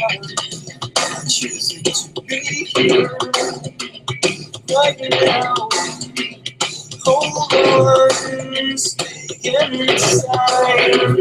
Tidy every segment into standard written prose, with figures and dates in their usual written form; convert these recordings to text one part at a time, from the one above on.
I'm choosing to be here right now. Hold on, stay inside.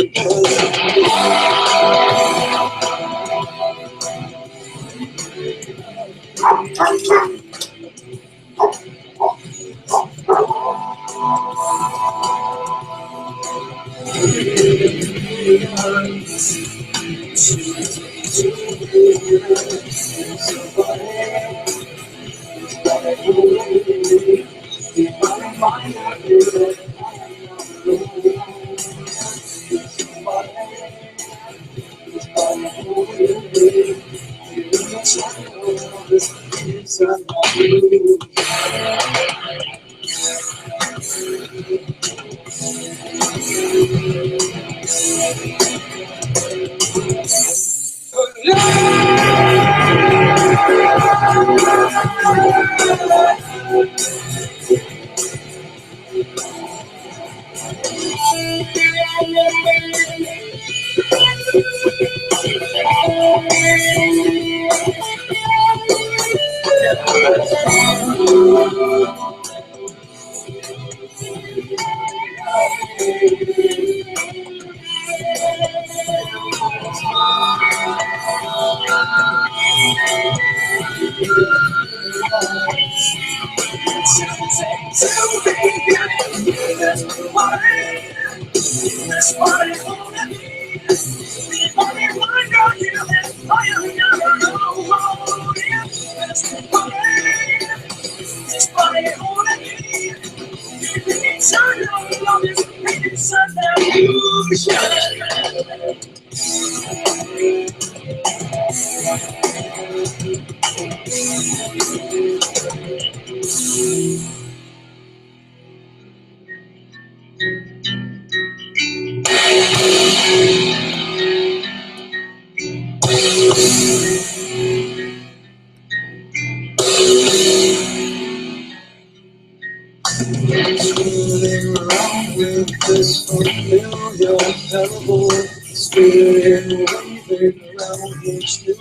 Fooling around with this familiar pebble, spinning, waving around each new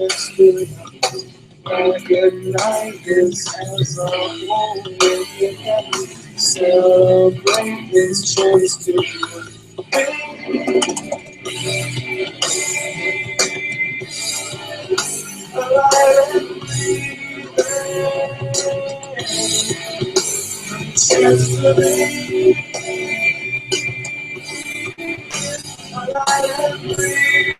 experience. Like a night is as a moment in heaven, celebrate this chance to be alive and breathing. Chance to be alive and breathing.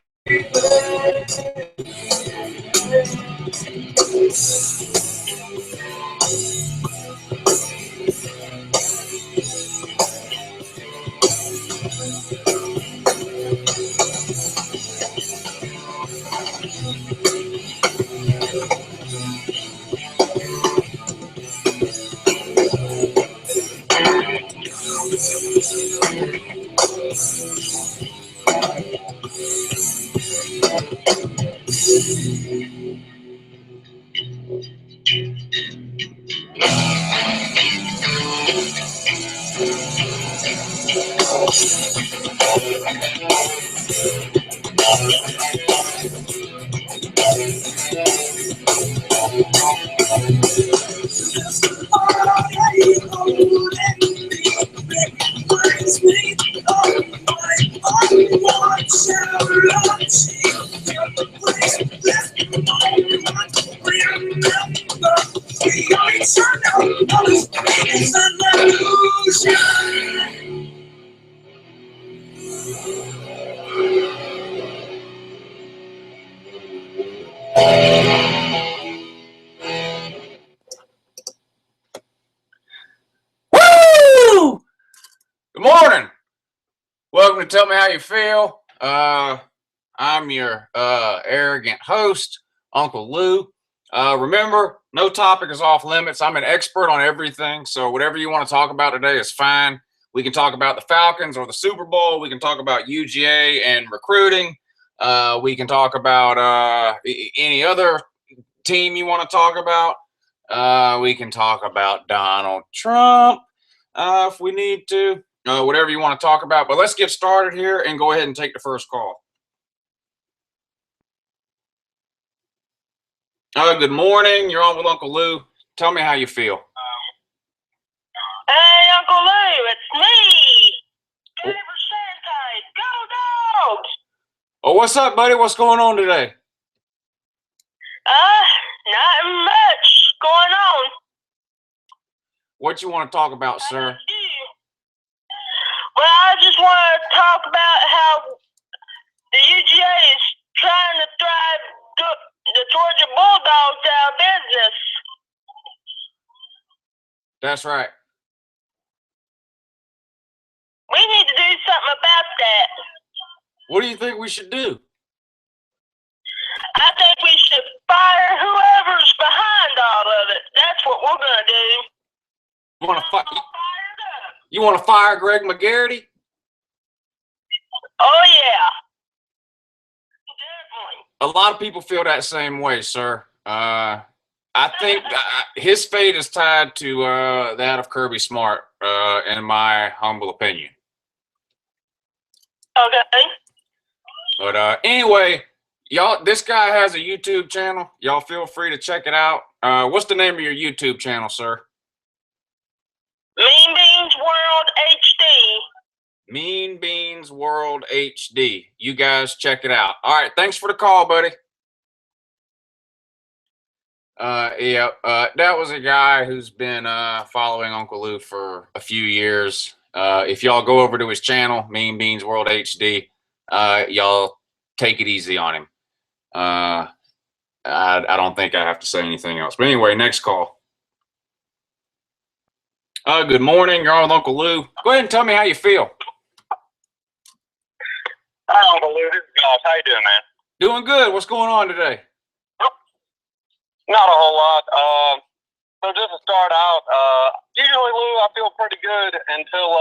Woo! Good morning. Welcome to Tell Me How You Feel. I'm your arrogant host, Uncle Lou. Remember, no topic is off limits. I'm an expert on everything, so whatever you want to talk about today is fine. We can talk about the Falcons or the Super Bowl. We can talk about UGA and recruiting. We can talk about any other team you want to talk about. We can talk about Donald Trump if we need to. Whatever you want to talk about. But let's get started here and go ahead and take the first call. Good morning. You're on with Uncle Lou. Tell me how you feel. Hey, Uncle Lou, it's me. Gators Santai. Go Dogs! Oh, what's up, buddy? What's going on today? Not much going on. What you want to talk about, How sir? about you? Well, I just want to talk about how the UGA is trying to drive the Georgia Bulldogs out of business. That's right. We need to do something about that. What do you think we should do? I think we should fire whoever's behind all of it. That's what we're going to do. You want to fire Greg McGarity? Oh, yeah. Definitely. A lot of people feel that same way, sir. I think his fate is tied to that of Kirby Smart, in my humble opinion. Okay. But anyway, y'all, this guy has a YouTube channel. Y'all feel free to check it out. What's the name of your YouTube channel, sir? Mean Beans World HD. Mean Beans World HD. You guys check it out. All right, thanks for the call, buddy. That was a guy who's been following Uncle Lou for a few years. If y'all go over to his channel, Mean Beans World HD, y'all take it easy on him. I don't think I have to say anything else. But anyway, next call. Good morning. You're on with Uncle Lou. Go ahead and tell me how you feel. Hi, Uncle Lou. This is Goss. How you doing, man? Doing good. What's going on today? Not a whole lot. So just to start out, usually, Lou, I feel pretty good until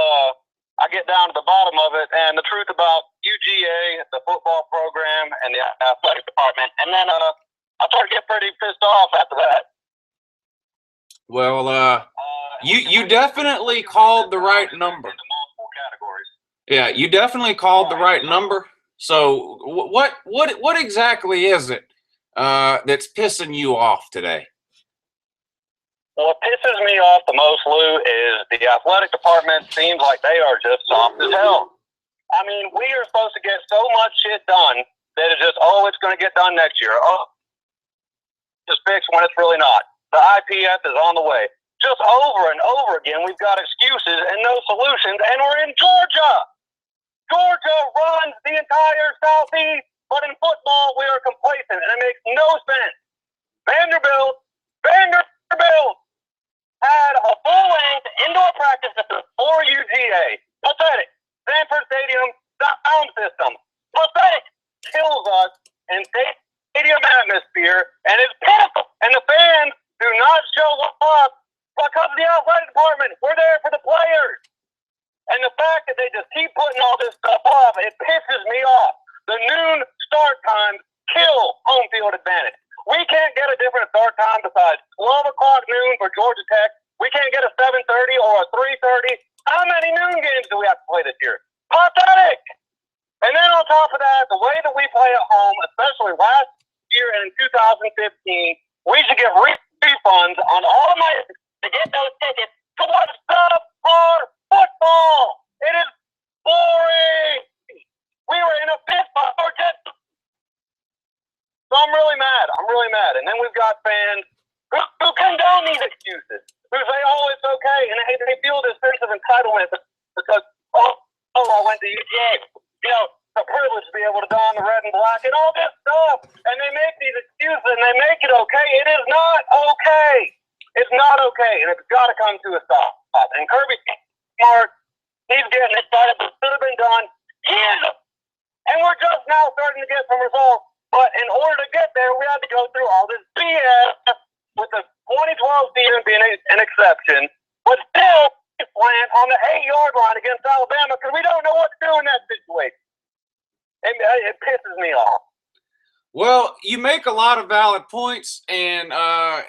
I get down to the bottom of it and the truth about UGA, the football program, and the athletic department. And then I start to get pretty pissed off after that. Well, you definitely called the right number. Yeah, you definitely called the right number. So what exactly is it that's pissing you off today? What pisses me off the most, Lou, is the athletic department seems like they are just soft as hell. I mean, we are supposed to get so much shit done that it's just, it's going to get done next year. Just fixed when it's really not. The IPF is on the way. Just over and over again, we've got excuses and no solutions, and we're in Georgia. Georgia runs the entire Southeast, but in football, we are complacent, and it makes no sense. Vanderbilt had a full-length indoor practice for UGA. Pathetic. Sanford Stadium sound system. Pathetic. Kills us in stadium atmosphere, and it's pitiful. And the fans do not show up because of the athletic department. We're there for the players. And the fact that they just keep putting all this stuff off, it pisses me off. The noon start times kill home field advantage. We can't get a different start time besides 12 o'clock noon for Georgia Tech. We can't get a 7:30 or a 3:30. How many noon games do we have to play this year? Pathetic! And then on top of that, the way that we play at home, especially last year in 2015, we should get refunds on all of my to get those tickets to watch subpar football. It is boring. We were in a pit for just. So I'm really mad. And then we've got fans who condone these excuses, who say, it's okay. And they feel this sense of entitlement because, I went to UGA. The privilege to be able to don the red and black and all this stuff. And they make these excuses and they make it okay. It is not okay. It's not okay. And it's got to come to a stop. And Kirby Smart, he's getting it started, but it should have been done. And we're just now starting to get some results. But in order to get there, we had to go through all this BS with the 2012 season being an exception, but still playing on the 8-yard line against Alabama because we don't know what to do in that situation. It pisses me off. Well, you make a lot of valid points, and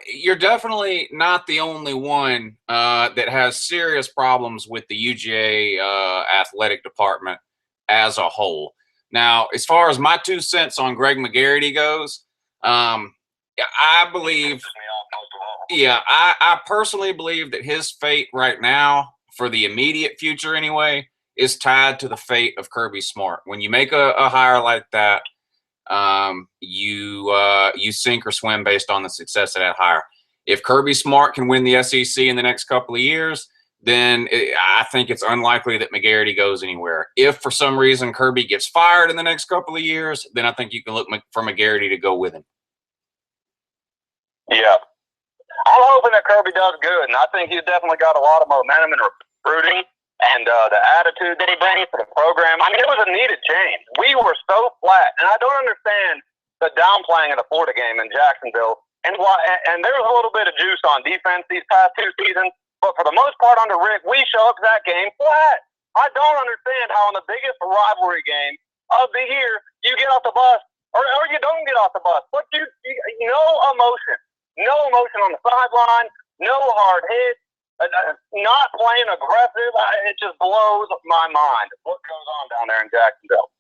you're definitely not the only one that has serious problems with the UGA athletic department as a whole. Now, as far as my 2 cents on Greg McGarity goes, I believe, yeah, I personally believe that his fate right now, for the immediate future anyway, is tied to the fate of Kirby Smart. When you make a hire like that, you sink or swim based on the success of that hire. If Kirby Smart can win the SEC in the next couple of years, then I think it's unlikely that McGarity goes anywhere. If for some reason Kirby gets fired in the next couple of years, then I think you can look for McGarity to go with him. Yeah. I'm hoping that Kirby does good, and I think he's definitely got a lot of momentum in recruiting and the attitude that he brings to the program. I mean, it was a needed change. We were so flat, and I don't understand the downplaying of the Florida game in Jacksonville. And there was a little bit of juice on defense these past 2 seasons, but for the most part under Rick, we show up to that game flat. I don't understand how in the biggest rivalry game of the year you get off the bus or you don't get off the bus. But no emotion. No emotion on the sideline, no hard hit, not playing aggressive. It just blows my mind what goes on down there in Jacksonville.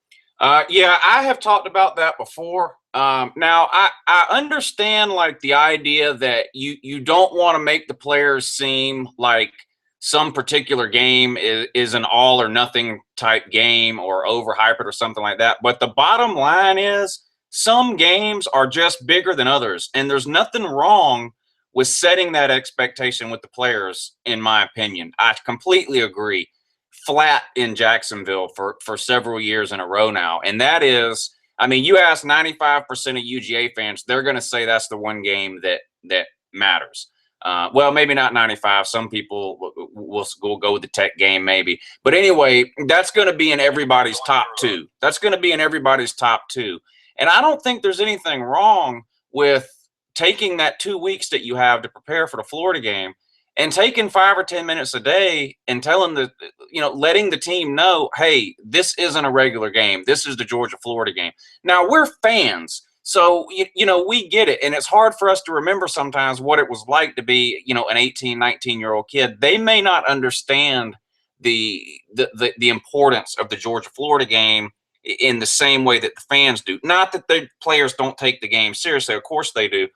Yeah, I have talked about that before. Now, I understand like the idea that you don't want to make the players seem like some particular game is an all or nothing type game or overhyped or something like that. But the bottom line is, some games are just bigger than others, and there's nothing wrong with setting that expectation with the players, in my opinion. I completely agree. Flat in Jacksonville for several years in a row now, and that is, I mean, you ask 95% of UGA fans, they're going to say that's the one game that matters. Well, maybe not 95. Some people will go with the Tech game maybe. But anyway, that's going to be in everybody's top 2. That's going to be in everybody's top 2. And I don't think there's anything wrong with taking that 2 weeks that you have to prepare for the Florida game and taking 5 or 10 minutes a day and telling letting the team know, hey, this isn't a regular game. This is the Georgia-Florida game. Now, we're fans, so, we get it. And it's hard for us to remember sometimes what it was like to be, an 18, 19-year-old kid. They may not understand the importance of the Georgia-Florida game in the same way that the fans do. Not that the players don't take the game seriously. Of course they do.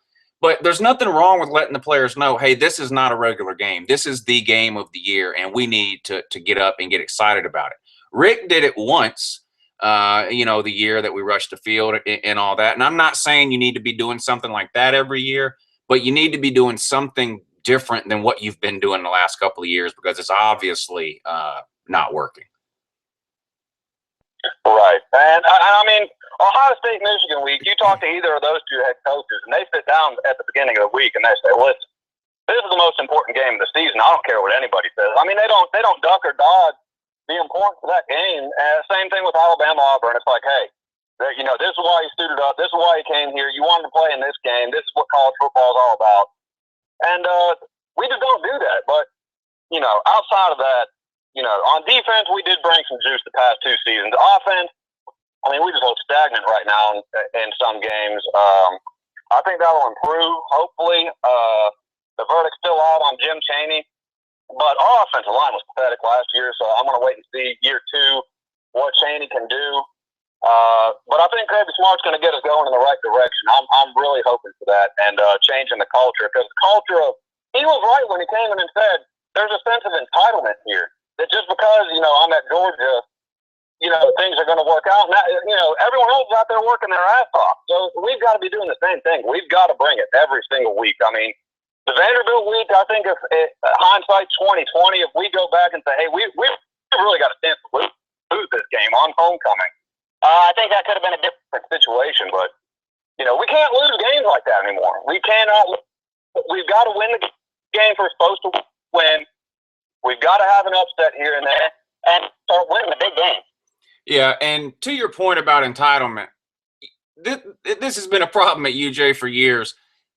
But there's nothing wrong with letting the players know, hey, this is not a regular game. This is the game of the year, and we need to get up and get excited about it. Rick did it once, the year that we rushed the field and all that. And I'm not saying you need to be doing something like that every year, but you need to be doing something different than what you've been doing the last couple of years, because it's obviously not working. Right. And I mean, Ohio State, Michigan week, you talk to either of those 2 head coaches, and they sit down at the beginning of the week and they say, listen, this is the most important game of the season. I don't care what anybody says. I mean, they don't duck or dodge the importance of that game. Same thing with Alabama, Auburn. It's like, hey, this is why you suited up. This is why you came here. You wanted to play in this game. This is what college football is all about. And we just don't do that. But, outside of that, on defense, we did bring some juice the past 2 seasons. Offense, I mean, we just look stagnant right now in some games. I think that'll improve, hopefully. The verdict's still out on Jim Chaney, but our offensive line was pathetic last year, so I'm going to wait and see year 2 what Chaney can do. But I think Kirby Smart's going to get us going in the right direction. I'm really hoping for that and changing the culture, because the culture of – he was right when he came in and said there's a sense of entitlement here. That just because, I'm at Georgia, things are going to work out. Now, everyone else is out there working their ass off. So we've got to be doing the same thing. We've got to bring it every single week. I mean, the Vanderbilt week, I think if hindsight 2020, if we go back and say, hey, we really got a chance to lose this game on homecoming, I think that could have been a different situation. But, we can't lose games like that anymore. We cannot. We've got to win the games we're supposed to win. We've got to have an upset here and there and start winning the big game. Yeah, and to your point about entitlement, this has been a problem at UJ for years.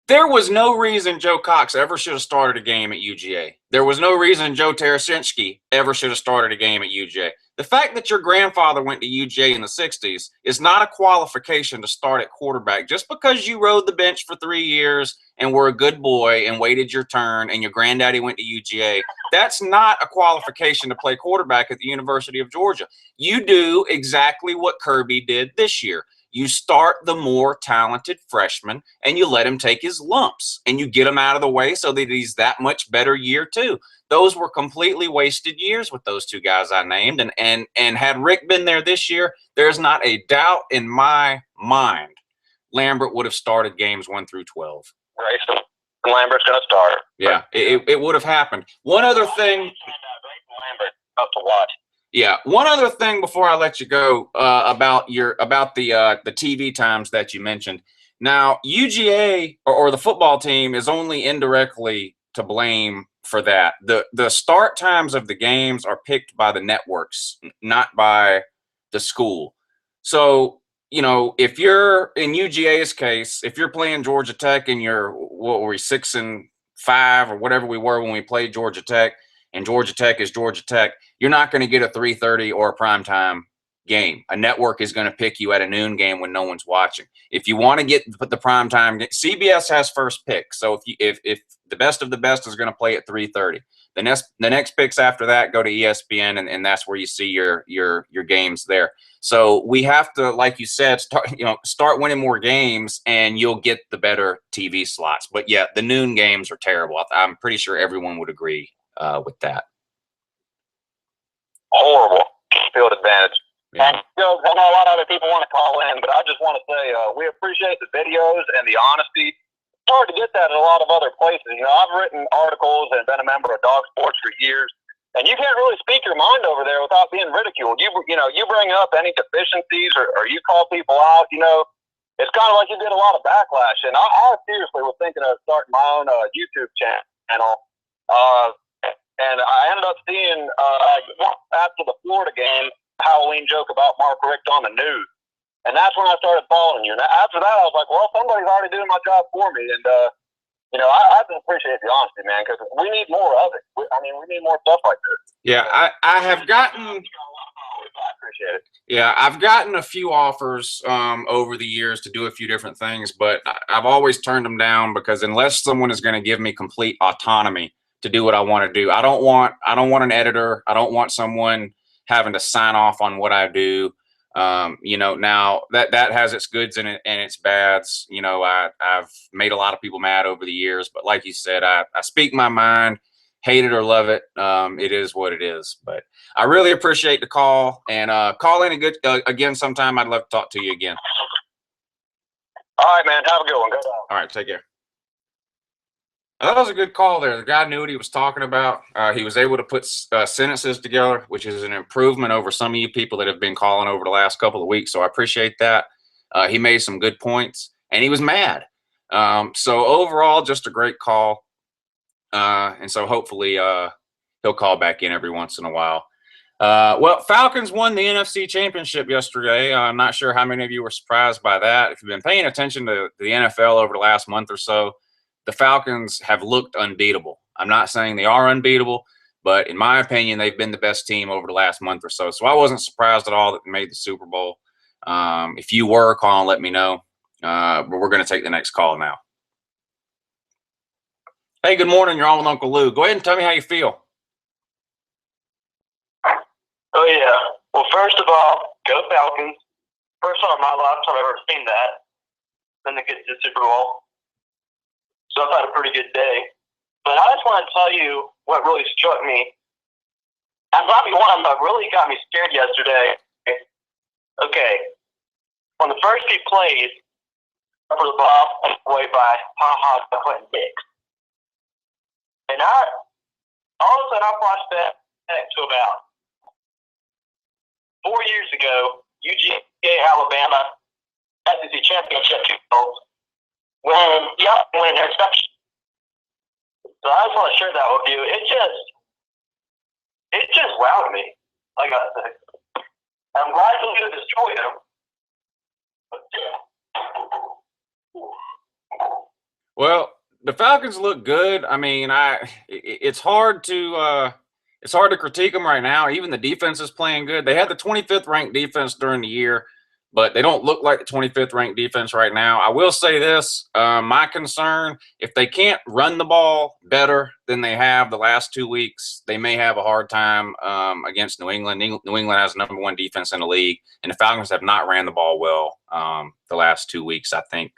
There was no reason Joe Cox ever should have started a game at UGA. There was no reason Joe Tarasinski ever should have started a game at UJ. The fact that your grandfather went to UJ in the 60s is not a qualification to start at quarterback. Just because you rode the bench for 3 years and were a good boy and waited your turn and your granddaddy went to UGA, that's not a qualification to play quarterback at the University of Georgia. You do exactly what Kirby did this year. You start the more talented freshman and you let him take his lumps and you get him out of the way so that he's that much better year two. Those were completely wasted years with those two guys I named. And had Rick been there this year, there's not a doubt in my mind Lambert would have started games 1 through 12. Right, so Lambert's going to start. Yeah, it would have happened. One other thing. Lambert up to watch. Yeah, one other thing before I let you go about the TV times that you mentioned. Now, UGA or the football team is only indirectly to blame for that. The start times of the games are picked by the networks, not by the school. So, you know, if you're in UGA's case, if you're playing Georgia Tech and you're 6-5 or whatever we were when we played Georgia Tech, and Georgia Tech is Georgia Tech, you're not going to get a 3:30 or a primetime game. A network is going to pick you at a noon game when no one's watching. If you want to get the primetime game, CBS has first pick. So if the best of the best is going to play at 3:30, the next picks after that go to ESPN, and that's where you see your games there. So we have to, like you said, start winning more games, and you'll get the better TV slots. But yeah, the noon games are terrible. I'm pretty sure everyone would agree with that. Horrible field advantage. Yeah. And, I know a lot of other people want to call in, but I just want to say we appreciate the videos and the honesty. It's hard to get that in a lot of other places. You know, I've written articles and been a member of Dog Sports for years, and you can't really speak your mind over there without being ridiculed. You bring up any deficiencies or you call people out, it's kind of like you get a lot of backlash. And I seriously was thinking of starting my own YouTube channel. And I ended up seeing after the Florida game, Halloween joke about Mark Richt on the news. And that's when I started following you. And after that, I was like, well, somebody's already doing my job for me. And, I just appreciate the honesty, man, because we need more of it. We need more stuff like this. Yeah, I have gotten. I appreciate it. Yeah, I've gotten a few offers over the years to do a few different things, but I've always turned them down because unless someone is going to give me complete autonomy to do what I want to do, I don't want an editor. I don't want someone having to sign off on what I do. Now that has its goods and its bads. I've made a lot of people mad over the years, but like you said, I speak my mind, hate it or love it. It is what it is, but I really appreciate the call and call in again sometime. I'd love to talk to you again. All right, man. Have a good one. Go down. All right. Take care. That was a good call there. The guy knew what he was talking about. He was able to put sentences together, which is an improvement over some of you people that have been calling over the last couple of weeks. So I appreciate that. He made some good points, and he was mad. So overall, just a great call. And so hopefully he'll call back in every once in a while. Well, Falcons won the NFC Championship yesterday. I'm not sure how many of you were surprised by that. If you've been paying attention to the NFL over the last month or so, the Falcons have looked unbeatable. I'm not saying they are unbeatable, but in my opinion, they've been the best team over the last month or so. So I wasn't surprised at all that they made the Super Bowl. If you were, call and let me know. But we're going to take the next call now. Hey, good morning. You're on with Uncle Lou. Go ahead and tell me how you feel. Oh, yeah. Well, first of all, go Falcons. First time in my lifetime I've ever seen that. Then they get to the Super Bowl. So I've had a pretty good day. But I just want to tell you what really struck me. And probably one that really got me scared yesterday. Okay. On the first few plays, for the ball away by Ha-Ha Clinton Dix. And all of a sudden I watched that back to about 4 years ago, UGA Alabama SEC Championship 2 goals. When interception. So I just want to share that with you. It just wowed me. Like I said, I'm glad we could destroy them. But Well, the Falcons look good. I mean, it's hard to critique them right now. Even the defense is playing good. They had the 25th ranked defense during the year. but they don't look like the 25th ranked defense right now. I will say this, my concern, if they can't run the ball better than they have the last 2 weeks, they may have a hard time against New England. New England has the #1 defense in the league, and the Falcons have not ran the ball well the last 2 weeks. I think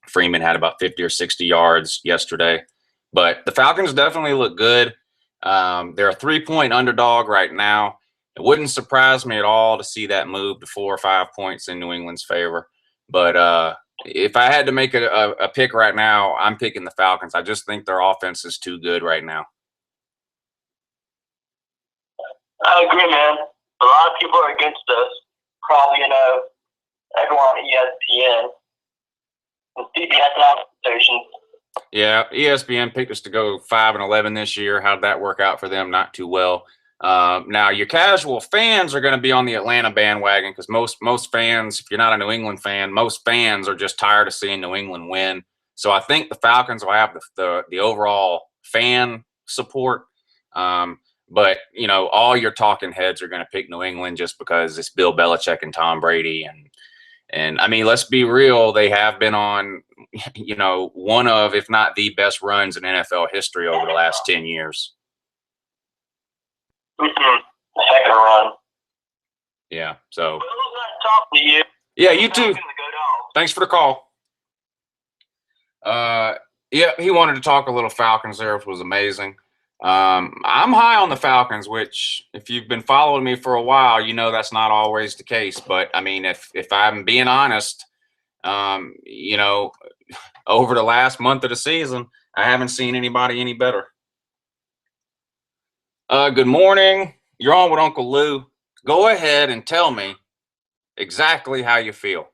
Freeman had about 50 or 60 yards yesterday. But the Falcons definitely look good. They're a 3-point underdog right now. It wouldn't surprise me at all to see that move to 4 or 5 points in New England's favor. But if I had to make a pick right now, I'm picking the Falcons. I just think their offense is too good right now. I agree, man. A lot of people are against us. Probably, everyone on ESPN and CBS stations. Yeah, ESPN picked us to go 5-11 this year. How'd that work out for them? Not too well. Now, your casual fans are going to be on the Atlanta bandwagon because most fans, if you're not a New England fan, most fans are just tired of seeing New England win. So I think the Falcons will have the overall fan support. But, all your talking heads are going to pick New England just because it's Bill Belichick and Tom Brady. And I mean, let's be real, they have been on, one of, if not the best runs in NFL history over the last 10 years. Second run. Yeah, so. Well, it was nice talking to you. Yeah, you too. Thanks for the call. Yeah, he wanted to talk a little Falcons there, which was amazing. I'm high on the Falcons, which if you've been following me for a while, that's not always the case. But I mean, if I'm being honest, over the last month of the season, I haven't seen anybody any better. Good morning. You're on with Uncle Lou. Go ahead and tell me exactly how you feel.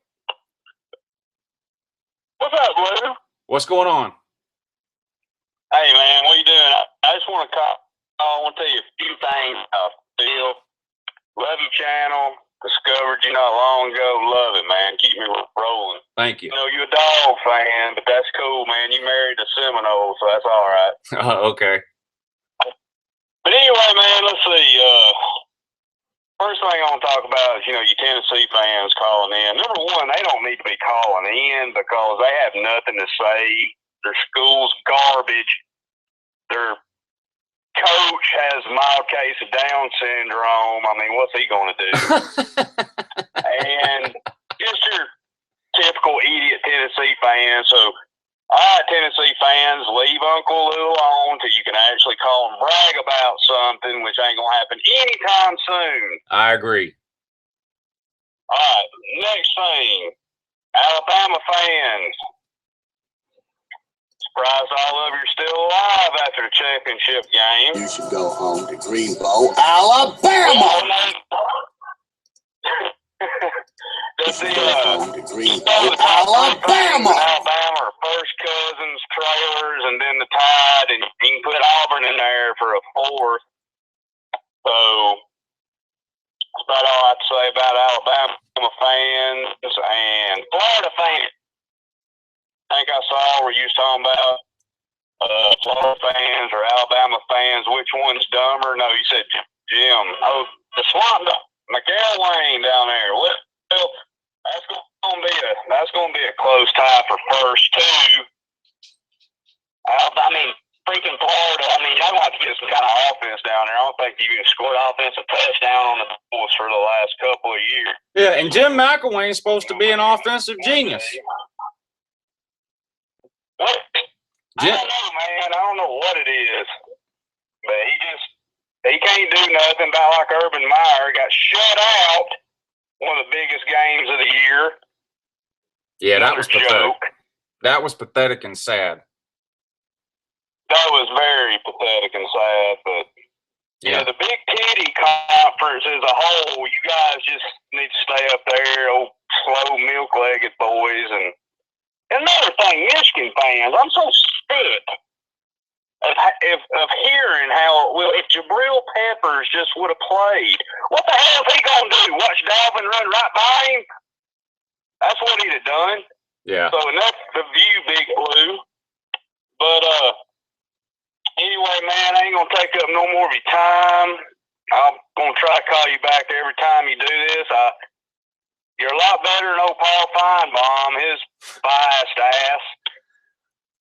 What's up, Lou? What's going on? Hey, man, what you doing? I just want to call. I want to tell you a few things. Phil, love your channel. Discovered you not long ago. Love it, man. Keep me rolling. Thank you. You're a dog fan, but that's cool, man. You married a Seminole, so that's all right. Okay. But anyway, man, let's see. First thing I want to talk about is, your Tennessee fans calling in. Number one, they don't need to be calling in because they have nothing to say. Their school's garbage. Their coach has a mild case of Down syndrome. I mean, what's he going to do? And just your typical idiot Tennessee fan. So, all right, Tennessee fans, leave Uncle Lou alone till you can actually call and brag about something, which ain't going to happen anytime soon. I agree. All right, next thing, Alabama fans. Surprised all of you are still alive after the championship game. You should go home to Greenbow, Alabama. That's the Alabama. Alabama are first cousins, trailers, and then the Tide, and you can put Auburn in there for a fourth. So that's about all I have to say about Alabama fans and Florida fans. I think I saw where you was talking about Florida fans or Alabama fans. Which one's dumber? No, you said Jim. Oh, the Swamp Dog, Miguel Wayne down there. Well, that's going to be a close tie for first too. I mean, freaking Florida. I mean, I want to get some kind of offense down there. I don't think you can score an offensive touchdown on the Bulls for the last couple of years. Yeah, and Jim McElwain's supposed to be an offensive genius. What? I don't know, man. I don't know what it is. But he can't do nothing. About like Urban Meyer got shut out one of the biggest games of the year. Yeah, that was pathetic. That was pathetic and sad. That was very pathetic and sad, but yeah, the Big Titty Conference as a whole, you guys just need to stay up there, old slow milk-legged boys. And another thing, Michigan fans, I'm so sick of hearing how, well, if Jabril Peppers just would have played, what the hell is he going to do? Watch Dalvin run right by him? That's what he'd have done. Yeah. So enough of you, Big Blue. But anyway, man, I ain't going to take up no more of your time. I'm going to try to call you back every time you do this. You're a lot better than old Paul Feinbaum, his biased ass.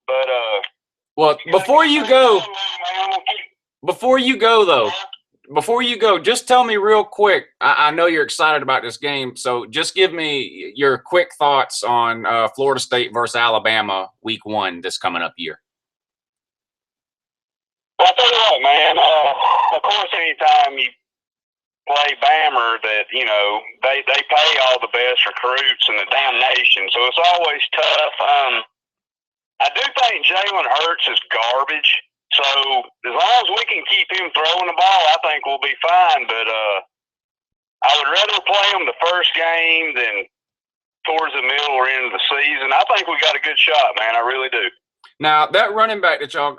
But well, before you go, just tell me real quick. I know you're excited about this game, so just give me your quick thoughts on Florida State versus Alabama Week 1 this coming up year. Well, I'll tell you what, man. Of course, anytime you play Bammer, that they pay all the best recruits in the damn nation, so it's always tough. I do think Jalen Hurts is garbage. So as long as we can keep him throwing the ball, I think we'll be fine. But I would rather play him the first game than towards the middle or end of the season. I think we got a good shot, man. I really do. Now that running back that y'all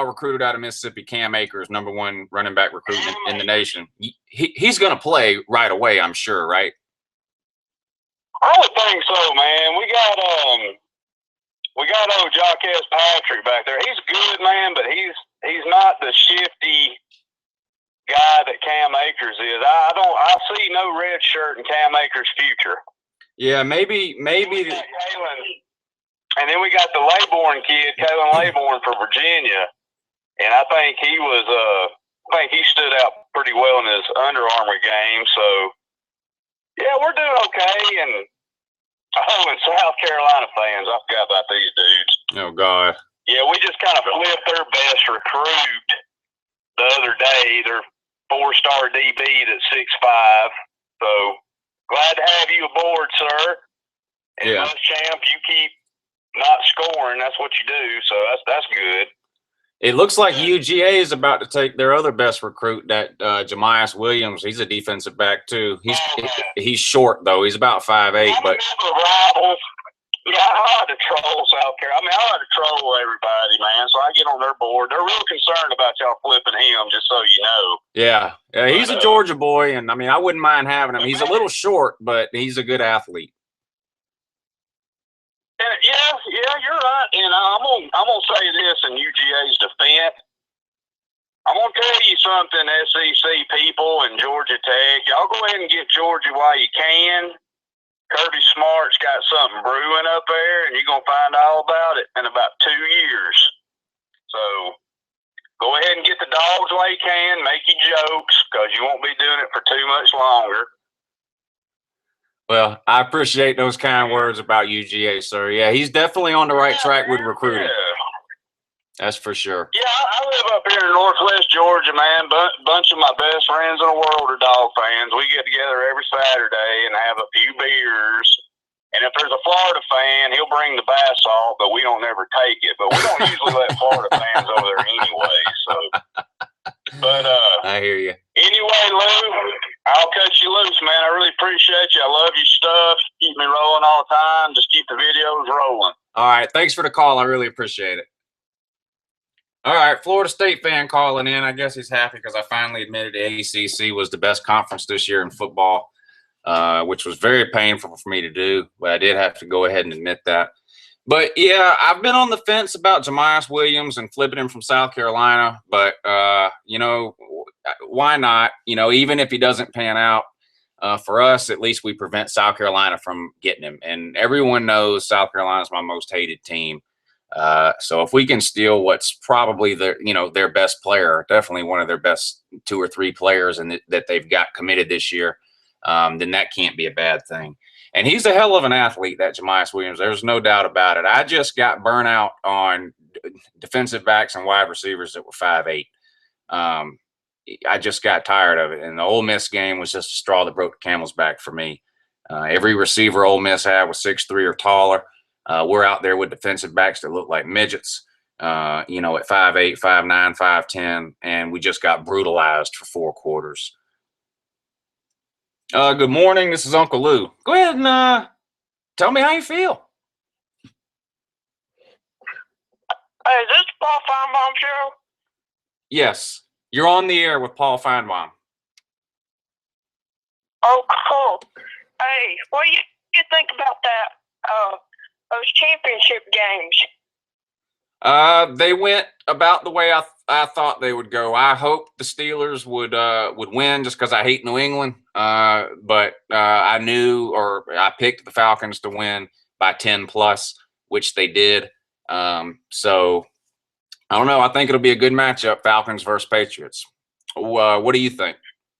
recruited out of Mississippi, Cam Akers, #1 running back recruit in the nation, he's going to play right away, I'm sure, right? I would think so, man. We got old Jacques Patrick back there. He's good, man, but he's not the shifty guy that Cam Akers is. I see no red shirt in Cam Akers' future. Yeah, maybe. And then we got the Laybourne kid, Kalen Laybourne for Virginia, and I think he stood out pretty well in his Under Armour game. So yeah, we're doing okay. And South Carolina fans, I forgot about these dudes. Oh God. Yeah, we just kind of flipped their best recruit the other day. Their 4-star DB that's 6'5". So glad to have you aboard, sir. And Yeah. Champ, you keep not scoring. That's what you do. So that's good. It looks like UGA is about to take their other best recruit, that Jamias Williams. He's a defensive back too. He's short though. He's about 5'8". But yeah, I like to troll South Carolina. I mean, I like to troll everybody, man. So I get on their board. They're real concerned about y'all flipping him, just so you know. Yeah, he's a Georgia boy, and I mean, I wouldn't mind having him. He's a little short, but he's a good athlete. Yeah, you're right. And I'm gonna say this in UGA's defense. I'm gonna tell you something, SEC people and Georgia Tech. Y'all go ahead and get Georgia while you can. Kirby Smart's got something brewing up there, and you're gonna find all about it in about 2 years. So go ahead and get the dogs while you can. Make your jokes, because you won't be doing it for too much longer. Well, I appreciate those kind words about UGA, sir. Yeah, he's definitely on the right track with recruiting. Yeah. That's for sure. Yeah, I live up here in Northwest Georgia, man. Bunch of my best friends in the world are dog fans. We get together every Saturday and have a few beers. And if there's a Florida fan, he'll bring the bath salt, but we don't ever take it. But we don't usually let Florida fans over there anyway. So, but I hear you. Anyway, Lou, I'll cut you loose, man. I really appreciate you. I love your stuff. Keep me rolling all the time. Just keep the videos rolling. All right, thanks for the call. I really appreciate it. All right, Florida State fan calling in. I guess he's happy because I finally admitted the ACC was the best conference this year in football, which was very painful for me to do, but I did have to go ahead and admit that. But, yeah, I've been on the fence about Jamias Williams and flipping him from South Carolina, but, why not? Even if he doesn't pan out, for us, at least we prevent South Carolina from getting him. And everyone knows South Carolina is my most hated team. So if we can steal what's probably their best player, definitely one of their best 2 or 3 players and that they've got committed this year, then that can't be a bad thing. And he's a hell of an athlete, that Jamias Williams. There's no doubt about it. I just got burnt out on defensive backs and wide receivers that were 5'8". I just got tired of it. And the Ole Miss game was just a straw that broke the camel's back for me. Every receiver Ole Miss had was 6'3" or taller. We're out there with defensive backs that look like midgets, at 5'8", 5'9", 5'10", and we just got brutalized for 4 quarters. Good morning. This is Uncle Lou. Go ahead and tell me how you feel. Hey, is this Paul Feinbaum show? Yes, you're on the air with Paul Feinbaum. Oh, cool. Hey, what do you think about that? Those championship games. They went about the way I thought they would go. I hoped the Steelers would win just because I hate New England. But I knew, or I picked the Falcons to win by 10 plus, which they did. So I don't know. I think it'll be a good matchup, Falcons versus Patriots. What do you think?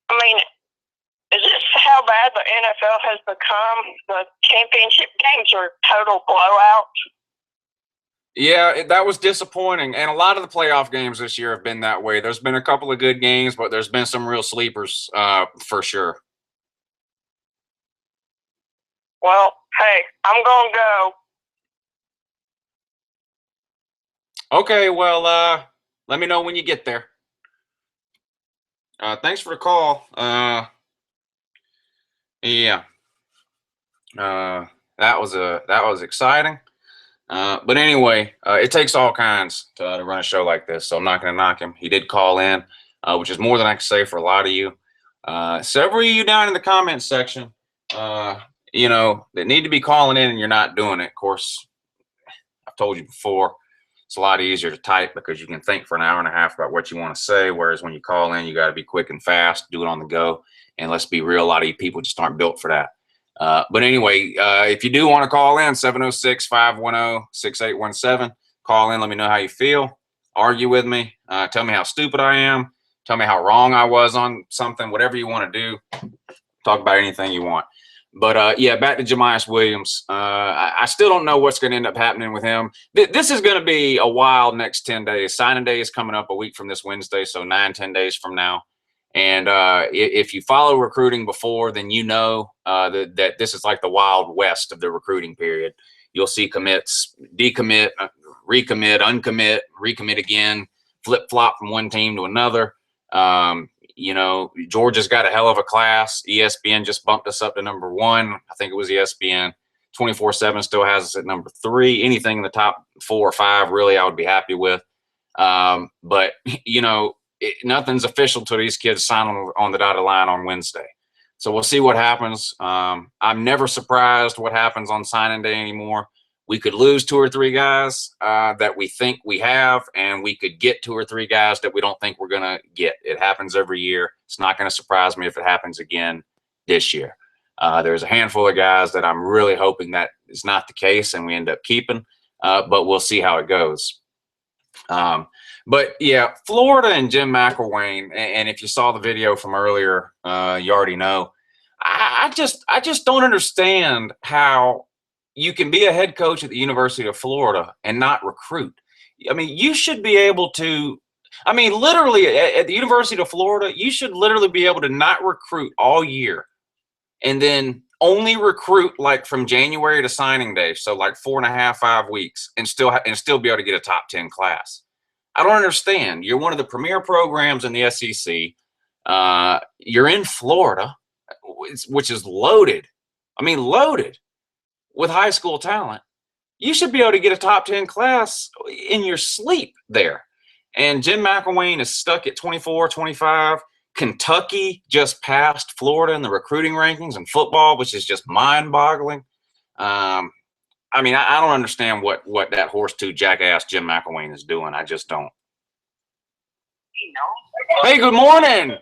I mean, is this how bad the NFL has become? The championship games are total blowouts. Yeah, that was disappointing. And a lot of the playoff games this year have been that way. There's been a couple of good games, but there's been some real sleepers for sure. Well, hey, I'm going to go. Okay, well, let me know when you get there. Thanks for the call. Yeah. That was exciting. But anyway, it takes all kinds to run a show like this, so I'm not going to knock him. He did call in, which is more than I can say for a lot of you. Several of you down in the comments section, that need to be calling in and you're not doing it. Of course, I've told you before, it's a lot easier to type because you can think for an hour and a half about what you want to say, whereas when you call in, you got to be quick and fast, do it on the go. And let's be real, a lot of you people just aren't built for that. But anyway, if you do want to call in, 706-510-6817, call in. Let me know how you feel. Argue with me. Tell me how stupid I am. Tell me how wrong I was on something, whatever you want to do. Talk about anything you want. But, yeah, back to Jamias Williams. I still don't know what's going to end up happening with him. This is going to be a wild next 10 days. Signing day is coming up a week from this Wednesday, so 9-10 days from now. And if you follow recruiting before, then you know that this is like the Wild West of the recruiting period. You'll see commits, decommit, recommit, uncommit, recommit again, flip-flop from one team to another. Georgia's got a hell of a class. ESPN just bumped us up to number 1. I think it was ESPN. 24/7 still has us at number 3. Anything in the top 4 or 5, really, I would be happy with. But, nothing's official till these kids sign on the dotted line on Wednesday. So we'll see what happens. I'm never surprised what happens on signing day anymore. We could lose 2 or 3 guys that we think we have, and we could get 2 or 3 guys that we don't think we're going to get. It happens every year. It's not going to surprise me if it happens again this year. There's a handful of guys that I'm really hoping that is not the case and we end up keeping, but we'll see how it goes. But yeah, Florida and Jim McElwain, and if you saw the video from earlier, you already know. I just don't understand how you can be a head coach at the University of Florida and not recruit. I mean, you should be able to. I mean, literally at the University of Florida, you should literally be able to not recruit all year, and then only recruit like from January to signing day, so like 4.5, 5 weeks, and still be able to get a top 10 class. I don't understand. You're one of the premier programs in the SEC. You're in Florida, which is loaded. I mean, loaded with high school talent. You should be able to get a top 10 class in your sleep there. And Jim McElwain is stuck at 24, 25. Kentucky just passed Florida in the recruiting rankings in football, which is just mind-boggling. I mean, I don't understand what that horse-tooth jackass Jim McElwain is doing. I just don't. Hey, good morning.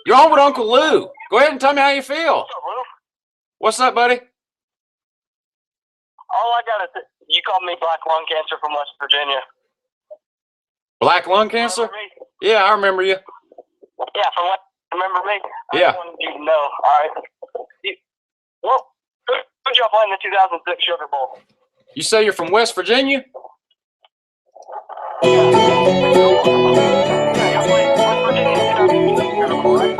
You're on with Uncle Lou. Go ahead and tell me how you feel. What's up, Lou? What's up, buddy? All I got is you called me black lung cancer from West Virginia. Black lung cancer? Yeah, I remember you. Yeah, remember me? Yeah. I wanted you to know. All right. Who'd y'all play in the 2006 Sugar Bowl? You say you're from West Virginia? Yeah, y'all played West Virginia in the 2006 Sugar Bowl, right?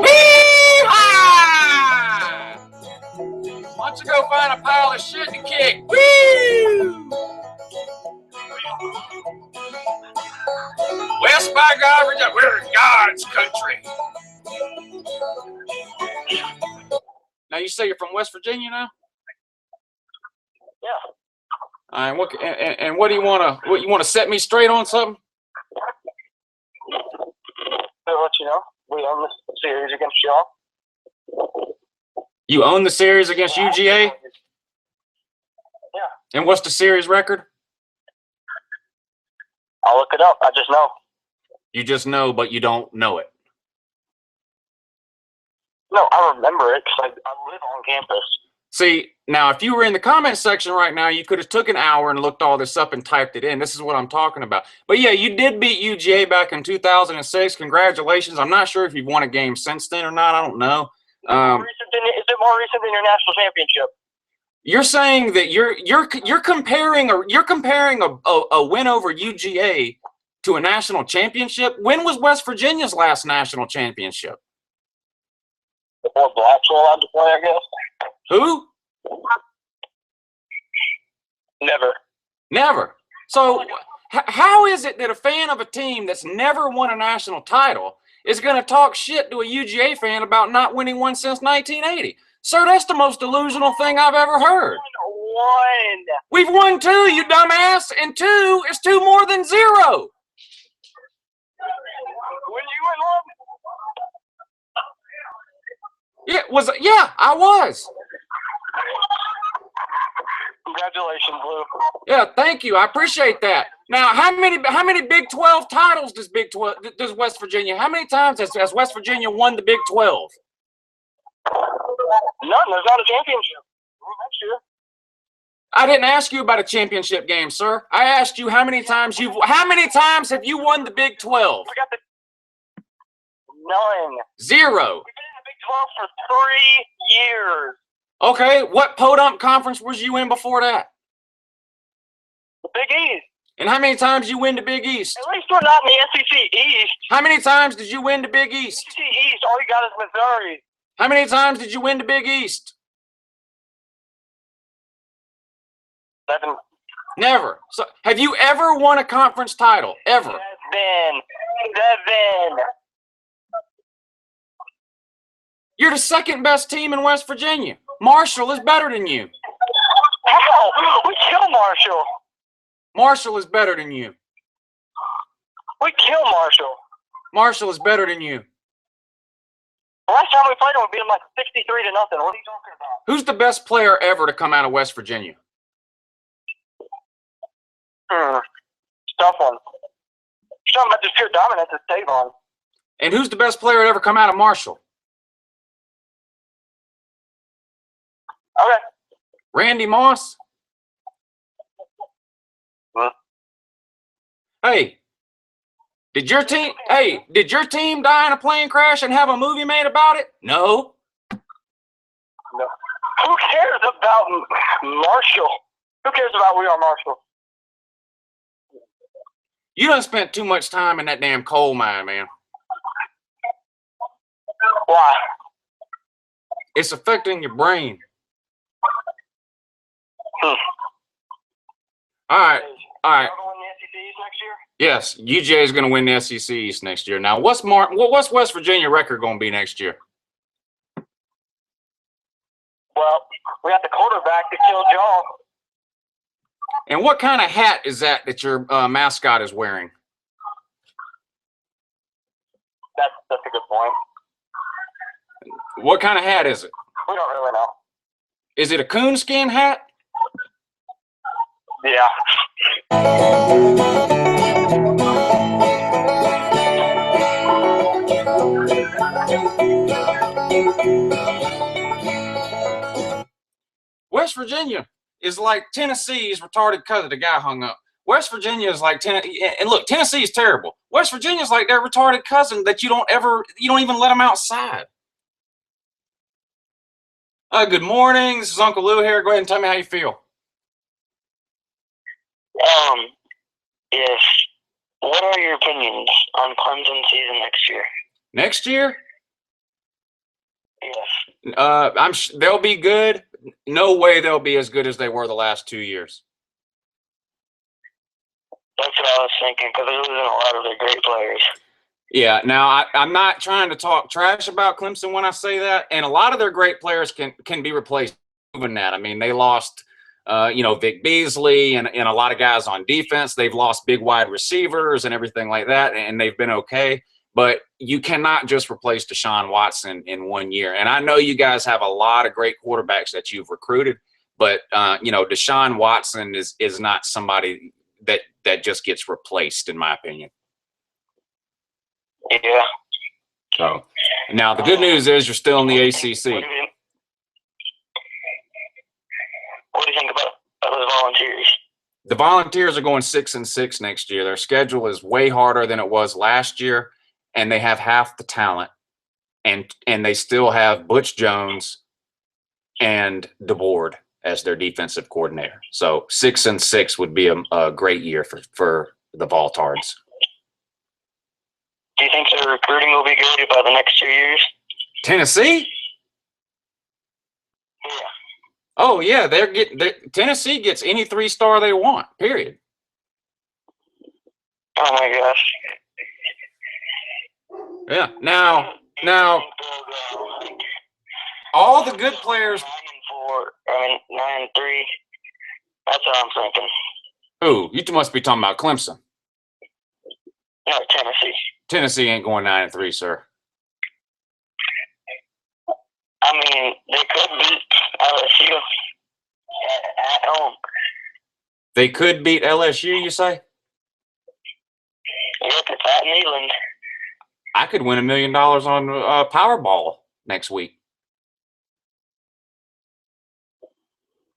Wee-haw! Why don't you go find a pile of shit to kick? Woo! West by God, Virginia. We're in God's country. Now you say you're from West Virginia now? Yeah. All right. What do you want to? What you want to set me straight on something? I'll let you know. We own this series against y'all. You own the series against UGA? Yeah. And what's the series record? I'll look it up. I just know. You just know, but you don't know it. No, I remember it because I live on campus. See, now if you were in the comment section right now, you could have took an hour and looked all this up and typed it in. This is what I'm talking about. But yeah, you did beat UGA back in 2006. Congratulations. I'm not sure if you've won a game since then or not. I don't know. Is it more recent than your national championship? You're saying that you're comparing a win over UGA to a national championship. When was West Virginia's last national championship? Before blacks were allowed to play, I guess. Who? Never. Never. So how is it that a fan of a team that's never won a national title is going to talk shit to a UGA fan about not winning one since 1980? Sir, that's the most delusional thing I've ever heard. One. We've won 2, you dumbass, and 2 is 2 more than 0. When you win one? Yeah, I was. Congratulations, Lou. Yeah, thank you. I appreciate that. Now, how many Big 12 titles does West Virginia? How many times has West Virginia won the Big 12? None. There's not a championship. Next year. I didn't ask you about a championship game, sir. I asked you how many times have you won the Big 12? We got the none. 0. We've been in the Big 12 for 3 years. Okay, what podunk conference was you in before that? The Big East. And how many times you win the Big East? At least we're not in the SEC East. How many times did you win the Big East? SEC East, all you got is Missouri. How many times did you win the Big East? 7. Never. So, have you ever won a conference title? Ever? 7. You're the second best team in West Virginia. Marshall is better than you. How? We kill Marshall. Marshall is better than you. We kill Marshall. Marshall is better than you. The last time we played them, we beat them like 63-0. What are you talking about? Who's the best player ever to come out of West Virginia? Tough one. You're talking about just pure dominance at Tavon. And who's the best player to ever come out of Marshall? Okay. Randy Moss? Huh? Hey, did your team die in a plane crash and have a movie made about it? No. No. Who cares about Marshall? Who cares about we are Marshall? You done spent too much time in that damn coal mine, man. Why? It's affecting your brain. All right. Are we win the SEC East next year? Yes, UGA is going to win the SEC East next year. Now, what's West Virginia record going to be next year? Well, we got the quarterback that killed y'all. And what kind of hat is that your mascot is wearing? That's a good point. What kind of hat is it? We don't really know. Is it a coonskin hat? Yeah. West Virginia is like Tennessee's retarded cousin. The guy hung up. West Virginia is like and look, Tennessee is terrible. West Virginia is like their retarded cousin that you don't even let them outside. Good morning. This is Uncle Lou here. Go ahead and tell me how you feel. Yes. What are your opinions on Clemson season next year? Next year? Yes. They'll be good. No way they'll be as good as they were the last 2 years. That's what I was thinking, because they're losing a lot of their great players. Yeah, now I'm not trying to talk trash about Clemson when I say that, and a lot of their great players can be replaced. Moving that, I mean, they lost, Vic Beasley and a lot of guys on defense. They've lost big wide receivers and everything like that, and they've been okay. But you cannot just replace Deshaun Watson in 1 year. And I know you guys have a lot of great quarterbacks that you've recruited, but Deshaun Watson is not somebody that just gets replaced, in my opinion. Yeah. So now the good news is you're still in the ACC. What do you think about those Volunteers? The Volunteers are going 6-6 next year. Their schedule is way harder than it was last year, and they have half the talent. And they still have Butch Jones and DeBoard as their defensive coordinator. So 6-6 would be a great year for the Voltards. Do you think their recruiting will be good by the next 2 years? Tennessee? Yeah. Oh yeah, Tennessee gets any 3-star they want. Period. Oh my gosh. Yeah. Now, all the good players. 9-3. That's what I'm thinking. Ooh, you must be talking about Clemson. No, Tennessee. Tennessee ain't going 9-3, sir. I mean, they could beat LSU at home. They could beat LSU, you say? Yep, it's at Neyland. I could win $1 million on Powerball next week.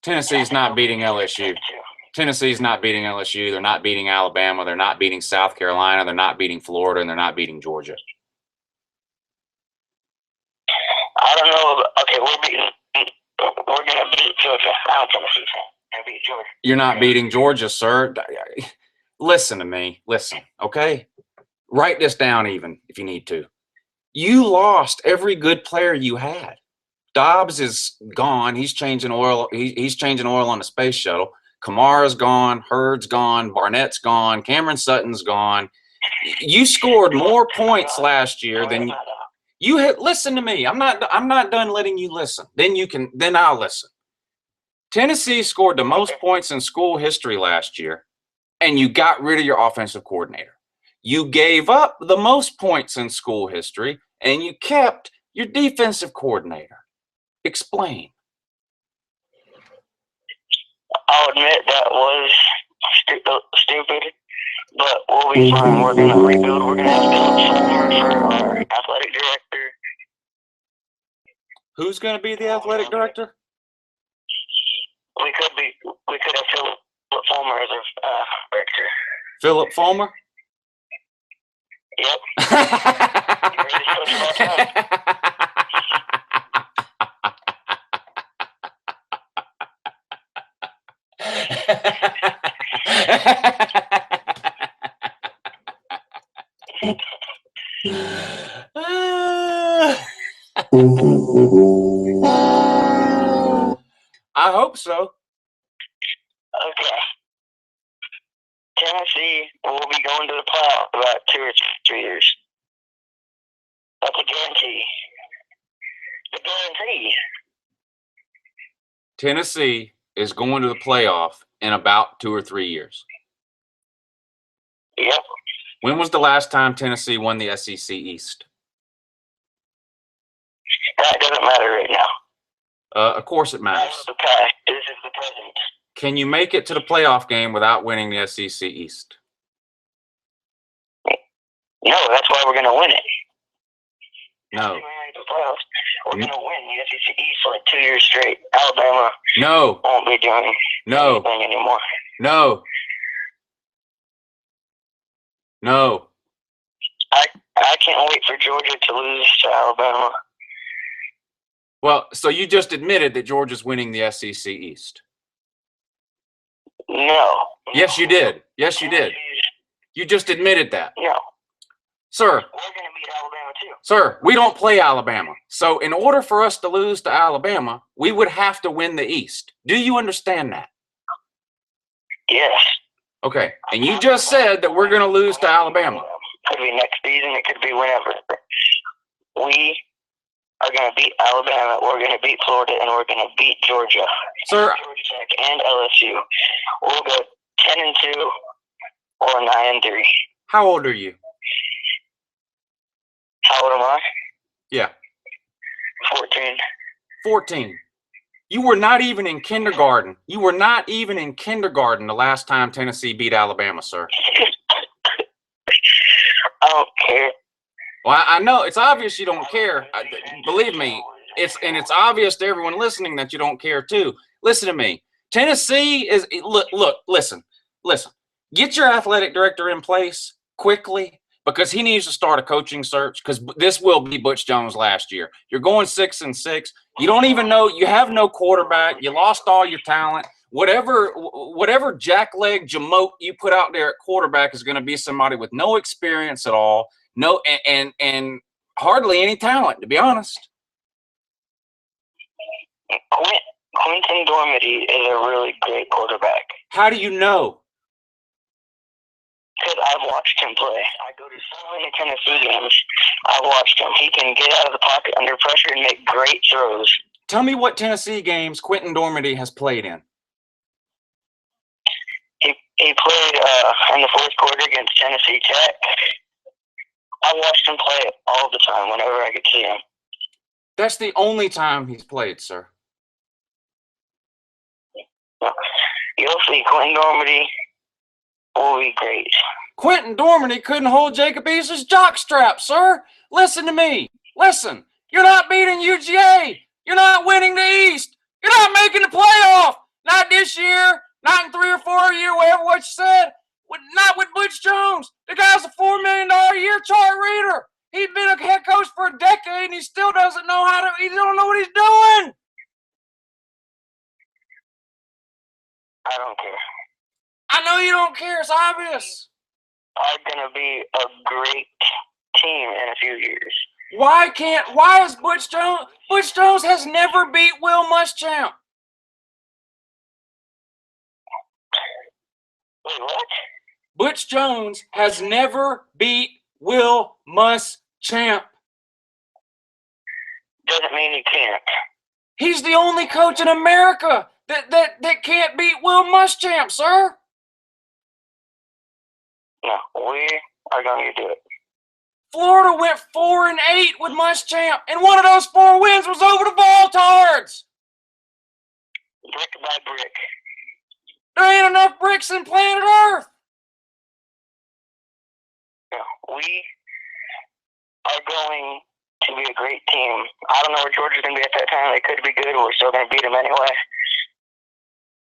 Tennessee's not beating LSU. Tennessee's not beating LSU. They're not beating Alabama. They're not beating South Carolina. They're not beating Florida, and they're not beating Georgia. I don't know. Okay, we're gonna beat Georgia. I'm Tennessee and beat Georgia. You're not beating Georgia, sir. Listen to me. Listen, okay? Write this down even if you need to. You lost every good player you had. Dobbs is gone. He's changing oil. He's changing oil on the space shuttle. Kamara's gone. Hurd's gone. Barnett's gone. Cameron Sutton's gone. You scored more points last year than you had. Listen to me. I'm not done letting you listen. Then I'll listen. Tennessee scored the most points in school history last year, and you got rid of your offensive coordinator. You gave up the most points in school history, and you kept your defensive coordinator. Explain. I'll admit that was stupid, but we'll be fine. We're going to rebuild. We're going to have Philip Fulmer for our athletic director. Who's going to be the athletic director? We could have Philip Fulmer as our director. Philip Fulmer? Yep. Greatest coach of all time. I hope so. Okay. Tennessee will be going to the playoff about 2 or 3 years. That's a guarantee. The guarantee. Tennessee is going to the playoff in about 2 or 3 years. Yep. When was the last time Tennessee won the SEC East? That doesn't matter right now. Of course it matters. This is the past. This is the present. Can you make it to the playoff game without winning the SEC East? No, that's why we're going to win it. No. We're going to win the SEC East like 2 years straight. Alabama No. won't be doing anything anymore. No. No. I can't wait for Georgia to lose to Alabama. Well, so you just admitted that Georgia's winning the SEC East. No. Yes, you did. Yes, you did. You just admitted that. No. Sir. We're going to beat Alabama too. Sir, we don't play Alabama. So in order for us to lose to Alabama, we would have to win the East. Do you understand that? Yes. Okay. And you just said that we're going to lose to Alabama. Could be next season. It could be whenever. We are going to beat Alabama. We're going to beat Florida, and we're going to beat Georgia. Sir. Georgia Tech and LSU. We'll go 10-2 or 9-3. How old are you? How old am I? Yeah. 14. 14. You were not even in kindergarten. You were not even in kindergarten the last time Tennessee beat Alabama, sir. I don't care. Well, I know it's obvious you don't care. Believe me, it's obvious to everyone listening that you don't care too. Listen to me. Tennessee is look. Listen. Get your athletic director in place quickly because he needs to start a coaching search because this will be Butch Jones' last year. You're going 6-6. You don't even know. You have no quarterback. You lost all your talent. Whatever jackleg jamoke you put out there at quarterback is going to be somebody with no experience at all. No, and hardly any talent, to be honest. Quentin Dormady is a really great quarterback. How do you know? Because I've watched him play. I go to so many Tennessee games. I've watched him. He can get out of the pocket under pressure and make great throws. Tell me what Tennessee games Quentin Dormady has played in. He played in the fourth quarter against Tennessee Tech. I watched him play all the time whenever I could see him. That's the only time he's played, sir. You'll see Quentin Dormady will be great. Quentin Dormady couldn't hold Jacob Easter's jockstrap, sir. Listen to me. Listen. You're not beating UGA. You're not winning the East. You're not making the playoff. Not this year. Not in 3 or 4 years, whatever what you said. Not with Butch Jones. The guy's a $4 million a year chart reader. He's been a head coach for a decade, and he still doesn't know he don't know what he's doing. I don't care. I know you don't care. It's obvious. Are going to be a great team in a few years. Why is Butch Jones? Butch Jones has never beat Will Muschamp. Wait, what? Butch Jones has never beat Will Muschamp. Doesn't mean he can't. He's the only coach in America that can't beat Will Muschamp, sir. No, we are going to do it. Florida went 4-8 with Muschamp, and one of those 4 wins was over the Voltards. Brick by brick. There ain't enough bricks in planet Earth. No, we are going to be a great team. I don't know where Georgia's going to be at that time. They could be good, but we're still going to beat them anyway.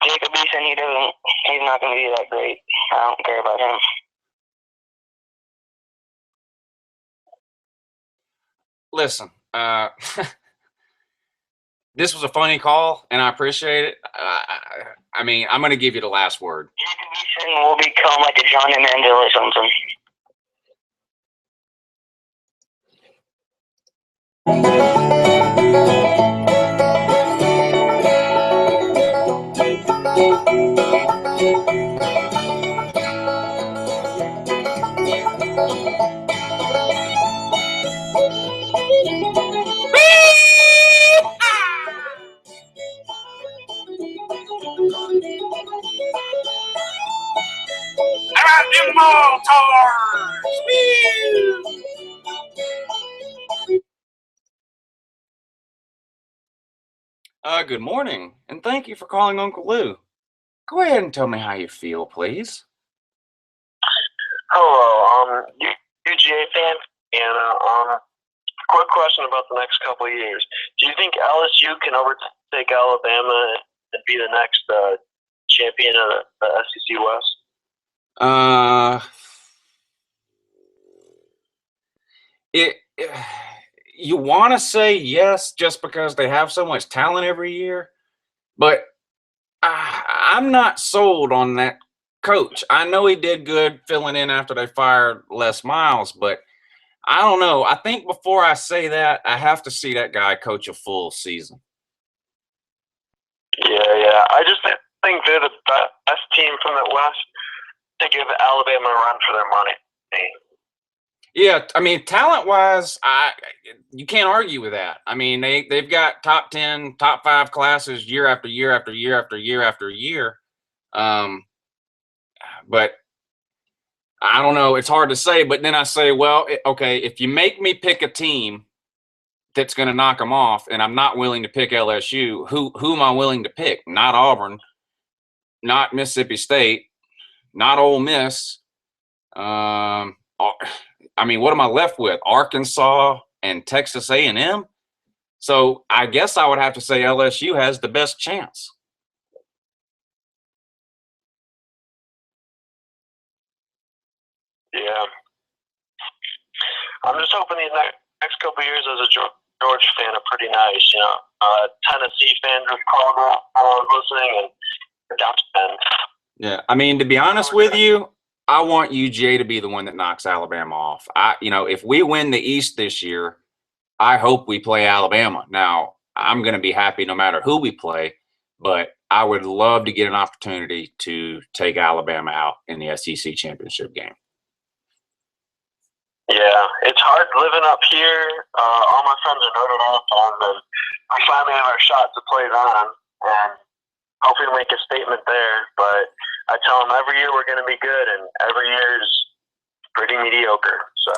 Jacob Eason, he's not going to be that great. I don't care about him. Listen, this was a funny call, and I appreciate it. I mean, I'm going to give you the last word. Jacob Eason will become like a Johnny Mandel or something. Good morning, and thank you for calling Uncle Lou. Go ahead and tell me how you feel, please. Hello, UGA fan, and quick question about the next couple of years. Do you think LSU can overtake Alabama and be the next champion of the SEC West? You want to say yes just because they have so much talent every year, but I'm not sold on that coach. I know he did good filling in after they fired Les Miles, but I don't know. I think before I say that, I have to see that guy coach a full season. Yeah. I just think they're the best team from the West to give Alabama a run for their money. Yeah, I mean, talent-wise, you can't argue with that. I mean, they've got top 10, top 5 classes year after year after year after year after year. But I don't know. It's hard to say. But then I say, well, okay, if you make me pick a team that's going to knock them off, and I'm not willing to pick LSU, who am I willing to pick? Not Auburn, not Mississippi State, not Ole Miss. I mean, what am I left with? Arkansas and Texas A&M. So I guess I would have to say LSU has the best chance. Yeah. I'm just hoping these next couple of years as a Georgia fan are pretty nice. You know, Tennessee fans are calling listening and down fans. Yeah, I mean, to be honest with you, I want UGA to be the one that knocks Alabama off. If we win the East this year, I hope we play Alabama. Now, I'm going to be happy no matter who we play, but I would love to get an opportunity to take Alabama out in the SEC championship game. Yeah, it's hard living up here. All my friends are Notre Dame fans, and we finally have our shot to play on, and hopefully make a statement there. But I tell them every year we're going to be good, and every year is pretty mediocre. So,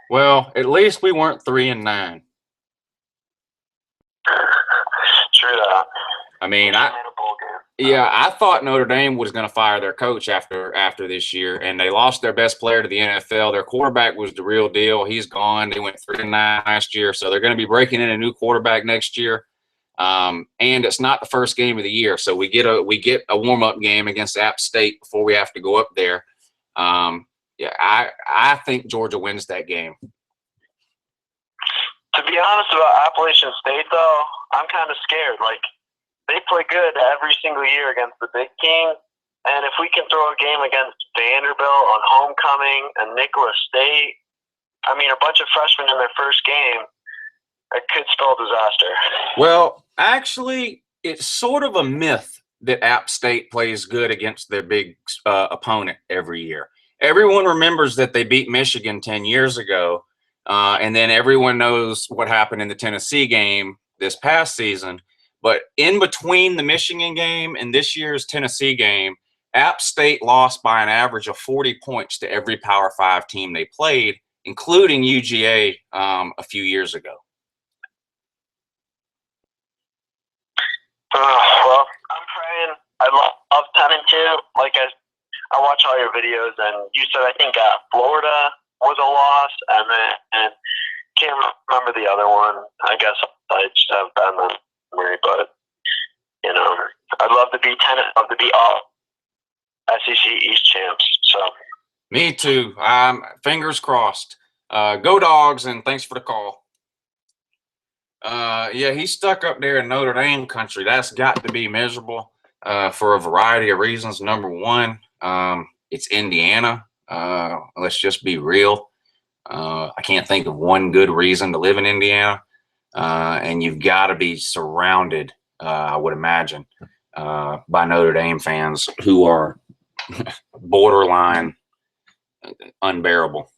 well, at least we weren't 3-9. True that. I mean, I thought Notre Dame was going to fire their coach after this year, and they lost their best player to the NFL. Their quarterback was the real deal. He's gone. They went 3-9 last year, so they're going to be breaking in a new quarterback next year. And it's not the first game of the year, so we get a warm-up game against App State before we have to go up there. I think Georgia wins that game. To be honest about Appalachian State, though, I'm kind of scared. Like, they play good every single year against the Big King, and if we can throw a game against Vanderbilt on homecoming and Nicholas State, I mean, a bunch of freshmen in their first game, it could spell disaster. Well, actually, it's sort of a myth that App State plays good against their big opponent every year. Everyone remembers that they beat Michigan 10 years ago, and then everyone knows what happened in the Tennessee game this past season. But in between the Michigan game and this year's Tennessee game, App State lost by an average of 40 points to every Power 5 team they played, including UGA a few years ago. Well, I'm praying. I love 10-2. Like I watch all your videos, and you said I think Florida was a loss, and can't remember the other one. I guess I just have bad memory, but you know, I'd love to be all SEC East champs. So me too. Fingers crossed. Go Dogs, and thanks for the call. Yeah, he's stuck up there in Notre Dame country. That's got to be miserable for a variety of reasons. Number one, it's Indiana. Let's just be real. I can't think of one good reason to live in Indiana. And you've got to be surrounded, I would imagine, by Notre Dame fans who are borderline unbearable.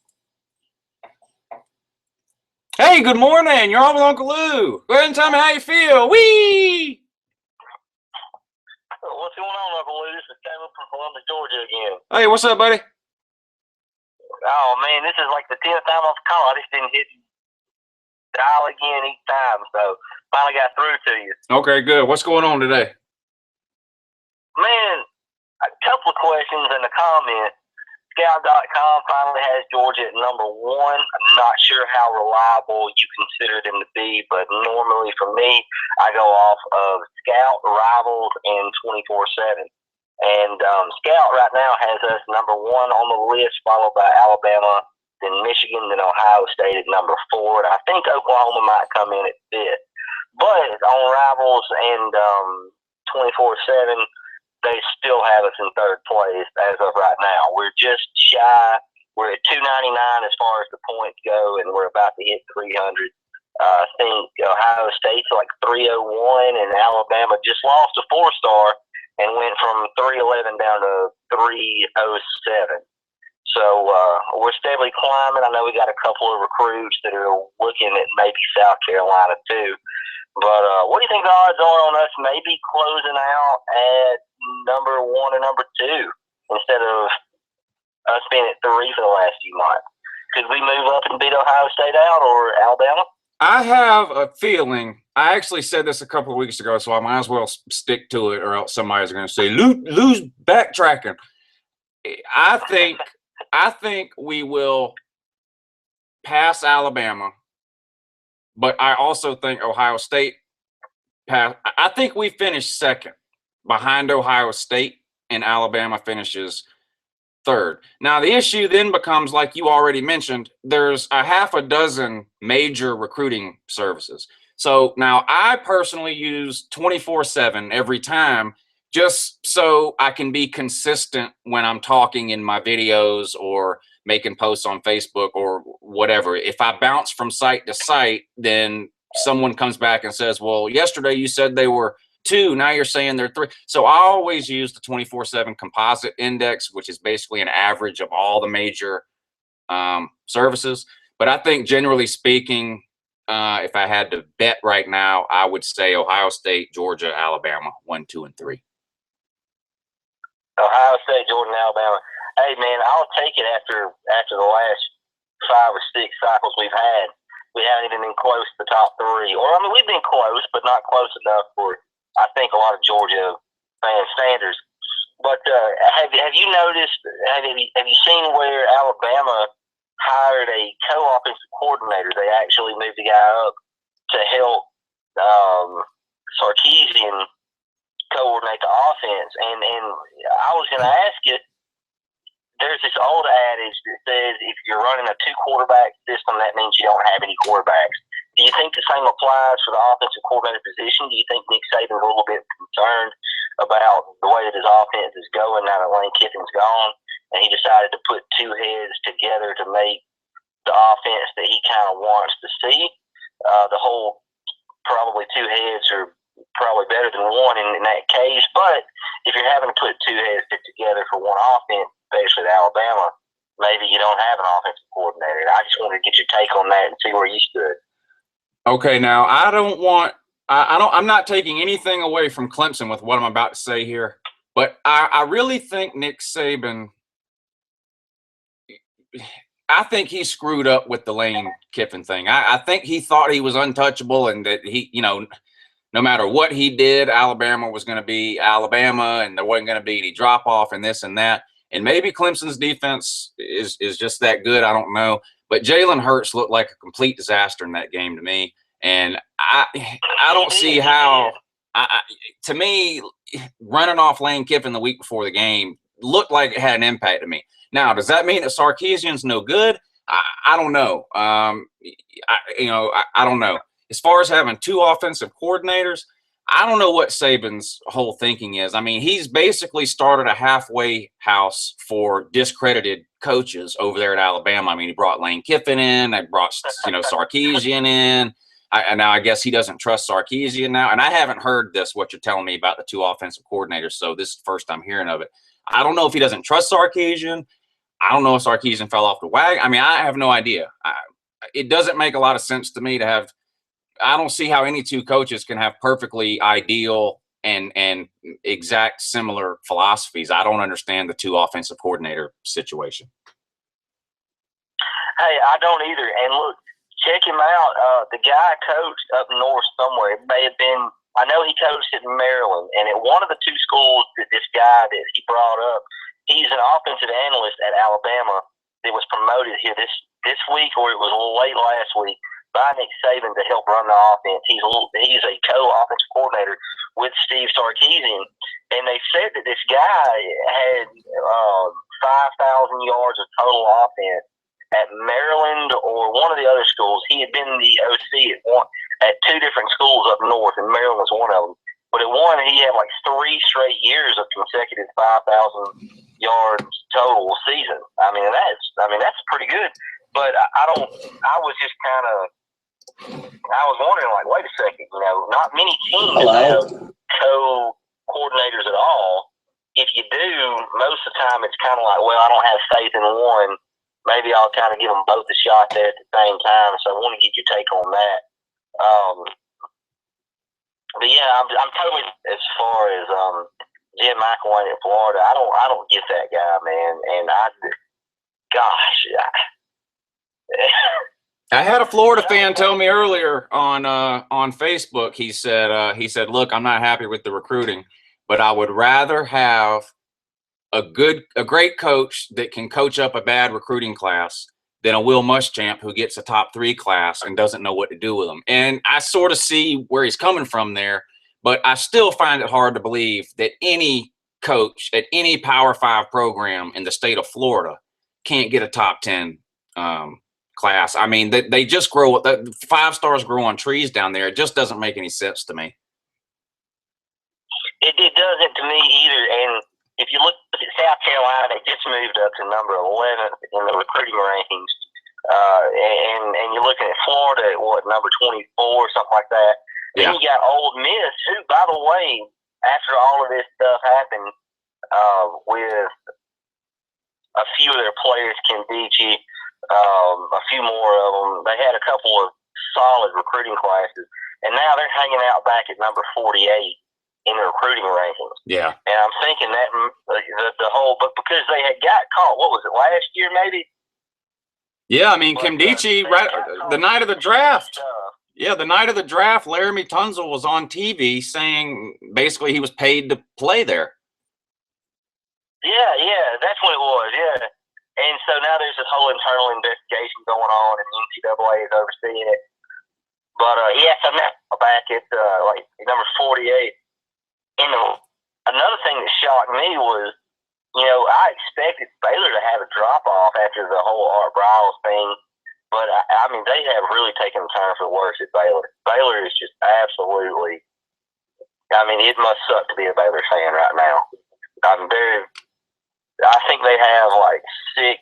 Hey, good morning. You're on with Uncle Lou. Go ahead and tell me how you feel. Whee! What's going on, Uncle Lou? This is Caleb from Columbus, Georgia again. Hey, what's up, buddy? Oh, man, this is like the 10th time I've called. I just didn't hit dial again each time, so finally got through to you. Okay, good. What's going on today? Man, a couple of questions and a comment. Scout.com finally has Georgia at number 1. I'm not sure how reliable you consider them to be, but normally for me, I go off of Scout, Rivals, and 24/7. And Scout right now has us number 1 on the list, followed by Alabama, then Michigan, then Ohio State at number 4. And I think Oklahoma might come in at 5th. But on Rivals and 24/7, they still have us in 3rd place as of right now. We're just shy. We're at 299 as far as the points go, and we're about to hit 300. I think Ohio State's like 301, and Alabama just lost a 4-star and went from 311 down to 307. So we're steadily climbing. I know we got a couple of recruits that are looking at maybe South Carolina too. But what do you think the odds are on us maybe closing out at number 1 or number 2 instead of us being at 3 for the last few months? Could we move up and beat Ohio State out or Alabama? I have a feeling. I actually said this a couple of weeks ago, so I might as well stick to it, or else somebody's going to say, "Lose backtracking." I think we will pass Alabama, but I also think Ohio State pass. I think we finished second behind Ohio State, and Alabama finishes third. Now, the issue then becomes, like you already mentioned, there's a half a dozen major recruiting services. So now I personally use 24/7 every time, just so I can be consistent when I'm talking in my videos or making posts on Facebook or whatever. If I bounce from site to site, then someone comes back and says, well, yesterday you said they were 2, now you're saying they're 3. So I always use the 24/7 composite index, which is basically an average of all the major services. But I think generally speaking, if I had to bet right now, I would say Ohio State, Georgia, Alabama, 1, 2, and 3. Ohio State, Georgia, and Alabama. Hey, man, I'll take it after the last 5 or 6 cycles we've had. We haven't even been close to the top 3. Or, I mean, we've been close, but not close enough for, I think, a lot of Georgia fan standards. But have you noticed, have you seen where Alabama hired a co-offensive coordinator? They actually moved the guy up to help Sarkisian coordinate the offense. And I was going to ask you, there's this old adage that says if you're running a 2-quarterback system, that means you don't have any quarterbacks. Do you think the same applies for the offensive coordinator position? Do you think Nick Saban's a little bit concerned about the way that his offense is going now that Lane Kiffin's gone, and he decided to put 2 heads together to make the offense that he kind of wants to see? The whole probably 2 heads are probably better than 1 in that case, but if you're having to put 2 heads together for one offense, especially at Alabama, maybe you don't have an offensive coordinator. I just wanted to get your take on that and see where you stood. Okay, now I'm not taking anything away from Clemson with what I'm about to say here, but I really think Nick Saban, I think he screwed up with the Lane Kiffin thing. I think he thought he was untouchable and that he, no matter what he did, Alabama was going to be Alabama and there wasn't going to be any drop off and this and that. And maybe Clemson's defense is just that good. I don't know. But Jalen Hurts looked like a complete disaster in that game to me. And I don't see how, to me, running off Lane Kiffin the week before the game looked like it had an impact to me. Now, does that mean that Sarkisian's no good? I don't know. I don't know. As far as having 2 offensive coordinators, I don't know what Saban's whole thinking is. I mean, he's basically started a halfway house for discredited coaches over there at Alabama. I mean, he brought Lane Kiffin in. I brought, Sarkisian in. Now I guess he doesn't trust Sarkisian now. And I haven't heard what you're telling me about the 2 offensive coordinators. So this is the first time hearing of it. I don't know if he doesn't trust Sarkisian. I don't know if Sarkisian fell off the wagon. I mean, I have no idea. It doesn't make a lot of sense to me to have. I don't see how any 2 coaches can have perfectly ideal and exact similar philosophies. I don't understand the 2 offensive coordinator situation. Hey, I don't either. And look, check him out. The guy coached up north somewhere. It may have been, I know he coached at Maryland. And at one of the 2 schools that this guy that he brought up, he's an offensive analyst at Alabama that was promoted here this week, or it was late last week, by Nick Saban to help run the offense. He's a co-offensive coordinator with Steve Sarkisian, and they said that this guy had 5,000 yards of total offense at Maryland or one of the other schools. He had been the OC at 2 different schools up north, and Maryland was one of them. But at one, he had like 3 straight years of consecutive 5,000 yards total season. I mean, that's pretty good. But I was just kind of. I was wondering, like, wait a second, not many teams have co-coordinators at all. If you do, most of the time it's kind of like, well, I don't have faith in one. Maybe I'll kind of give them both a shot there at the same time. So I want to get your take on that. But yeah, I'm totally, as far as Jim McElwain in Florida, I don't get that guy, man. And I had a Florida fan tell me earlier on Facebook. He said, look, I'm not happy with the recruiting, but I would rather have a great coach that can coach up a bad recruiting class than a Will Muschamp who gets a top 3 class and doesn't know what to do with them. And I sort of see where he's coming from there, but I still find it hard to believe that any coach at any Power 5 program in the state of Florida can't get a top 10 class. I mean, they just grow, the 5 stars grow on trees down there. It just doesn't make any sense to me. It doesn't to me either. And if you look at South Carolina, they just moved up to number 11 in the recruiting rankings. And you're looking at Florida at what, number 24, something like that. Yeah. Then you got Ole Miss, who, by the way, after all of this stuff happened with a few of their players, Dixie, a few more of them, they had a couple of solid recruiting classes, and now they're hanging out back at number 48 in the recruiting rankings. Yeah. And I'm thinking that the whole, but because they had got caught, what was it, last year maybe? Yeah, I mean, Dixie, right, the night of the draft. Yeah, the night of the draft, Laramie Tunzel was on TV saying basically he was paid to play there. Yeah, that's what it was, yeah. And so now there's this whole internal investigation going on, and the NCAA is overseeing it. But, so now back at, like, number 48. And another thing that shocked me was, I expected Baylor to have a drop-off after the whole Art Briles thing. But, I mean, they have really taken a turn for the worse at Baylor. Baylor is just absolutely – I mean, it must suck to be a Baylor fan right now. I think they have, like, 6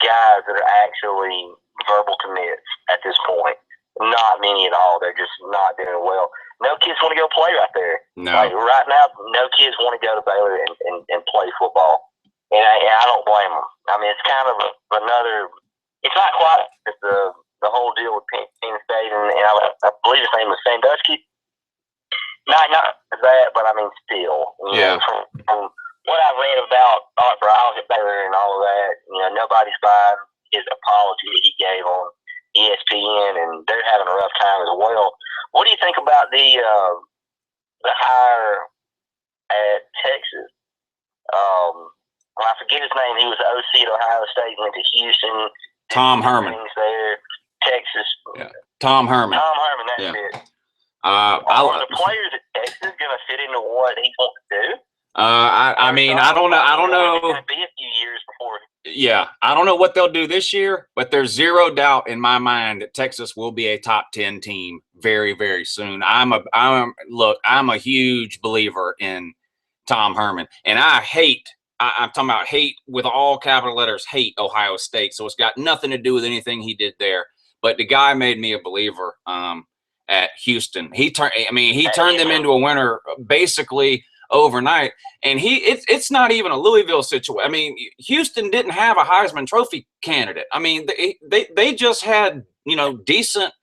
guys that are actually verbal commits at this point. Not many at all. They're just not doing well. No kids want to go play right there. No. Like right now, no kids want to go to Baylor and play football. And I don't blame them. I mean, it's kind of another – it's not quite the whole deal with Penn State. And I believe his name was Sandusky. Not that, but I mean, still. Yeah. From what I've read about Art Briles at Baylor and all of that, nobody's buying his apology that he gave on ESPN, and they're having a rough time as well. What do you think about the hire at Texas? I forget his name. He was the OC at Ohio State, went to Houston. Tom Herman. There, Texas. Yeah. Tom Herman. That's it. Are the players at Texas going to fit into what he wants to do? I mean, I don't know. It's going to be a few years before. Yeah, I don't know what they'll do this year, but there's zero doubt in my mind that Texas will be a top 10 team very, very soon. I'm a huge believer in Tom Herman, and I'm talking about hate with all capital letters, hate Ohio State. So it's got nothing to do with anything he did there. But the guy made me a believer at Houston. He turned them into a winner basically overnight. And it's not even a Louisville situation. I mean, Houston didn't have a Heisman Trophy candidate. I mean, they just had, decent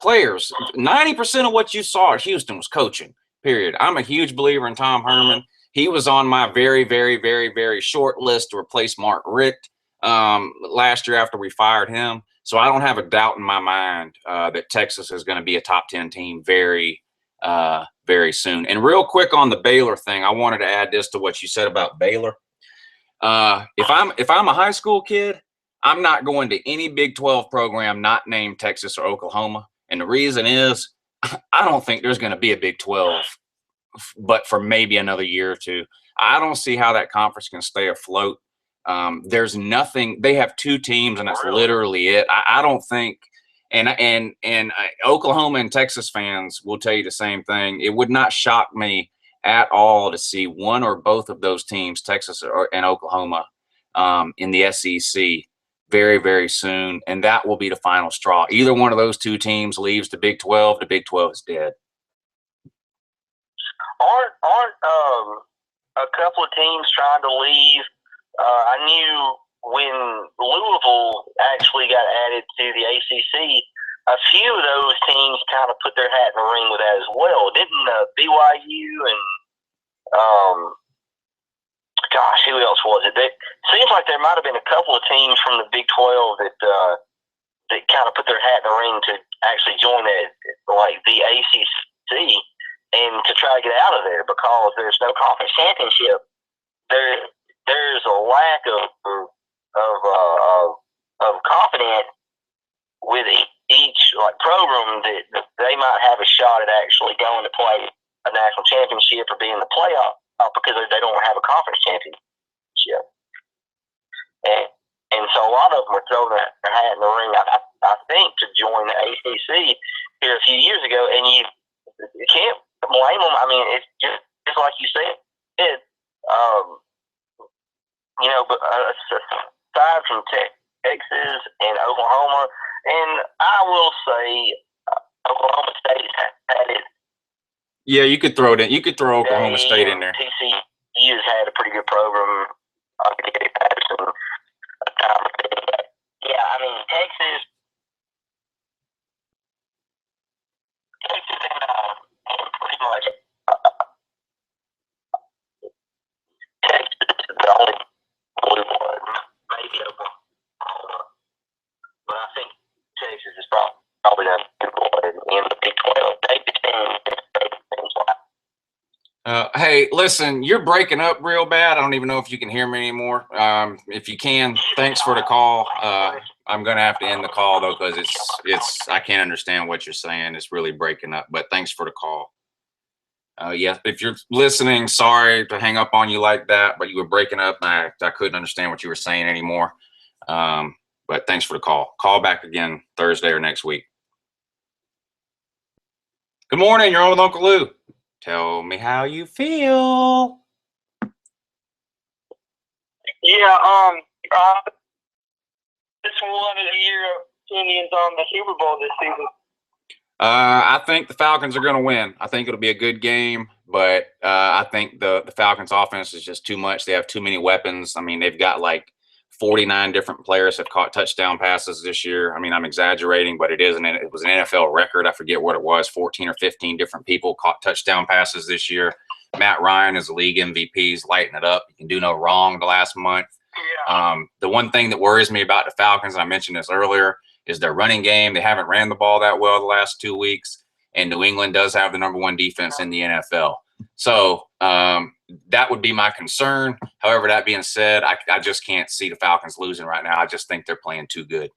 players. 90% of what you saw at Houston was coaching, period. I'm a huge believer in Tom Herman. He was on my very, very, very, very short list to replace Mark Richt last year after we fired him. So I don't have a doubt in my mind that Texas is going to be a top 10 team very, very soon. And real quick on the Baylor thing, I wanted to add this to what you said about Baylor. If I'm a high school kid, I'm not going to any Big 12 program not named Texas or Oklahoma. And the reason is I don't think there's going to be a Big 12, but for maybe another year or two. I don't see how that conference can stay afloat. There's nothing. They have 2 teams, and that's literally it. I don't think. And Oklahoma and Texas fans will tell you the same thing. It would not shock me at all to see one or both of those teams, Texas and Oklahoma, in the SEC very, very soon, and that will be the final straw. Either one of those 2 teams leaves the Big 12. The Big 12 is dead. Aren't a couple of teams trying to leave? I knew when Louisville actually got added to the ACC, a few of those teams kind of put their hat in the ring with that as well. Didn't BYU and who else was it? It seems like there might have been a couple of teams from the Big 12 that kind of put their hat in the ring to actually join that, like the ACC, and to try to get out of there because there's no conference championship. There's a lack of them that they might have a shot at actually going to play a national championship or be in the playoff because they don't have a conference championship. And so a lot of them were throwing their hat in the ring, I think, to join the ACC here a few years ago. And you can't blame them. I mean, it's just like you said. But aside from Texas and Oklahoma, and I will say Oklahoma State had it. Yeah, you could throw it in. You could throw Oklahoma State in there. TCU has had a pretty good program. Yeah, I mean Texas and pretty much Texas is the only blue blood, maybe Oklahoma, but I think Texas is probably the blue blood in the Big 12. Things like. Hey, listen, you're breaking up real bad. I don't even know if you can hear me anymore. If you can, thanks for the call. I'm gonna have to end the call though, because it's I can't understand what you're saying. It's really breaking up. But thanks for the call. Yeah, if you're listening, sorry to hang up on you like that, but you were breaking up. And I couldn't understand what you were saying anymore. But thanks for the call. Call back again Thursday or next week. Good morning. You're on with Uncle Lou. Tell me how you feel. Yeah, just wanted to hear opinions on the Super Bowl this season. I think the Falcons are going to win. I think it'll be a good game, but I think the Falcons offense is just too much. They have too many weapons. I mean, they've got like 49 different players have caught touchdown passes this year. I mean, I'm exaggerating, but it was an NFL record. I forget what it was. 14 or 15 different people caught touchdown passes this year. Matt Ryan is the league MVP. He's lighting it up. He can do no wrong the last month. Yeah. The one thing that worries me about the Falcons, I mentioned this earlier, is their running game. They haven't ran the ball that well the last 2 weeks, and New England does have the #1 defense in the NFL. So that would be my concern. However, that being said, I just can't see the Falcons losing right now. I just think they're playing too good.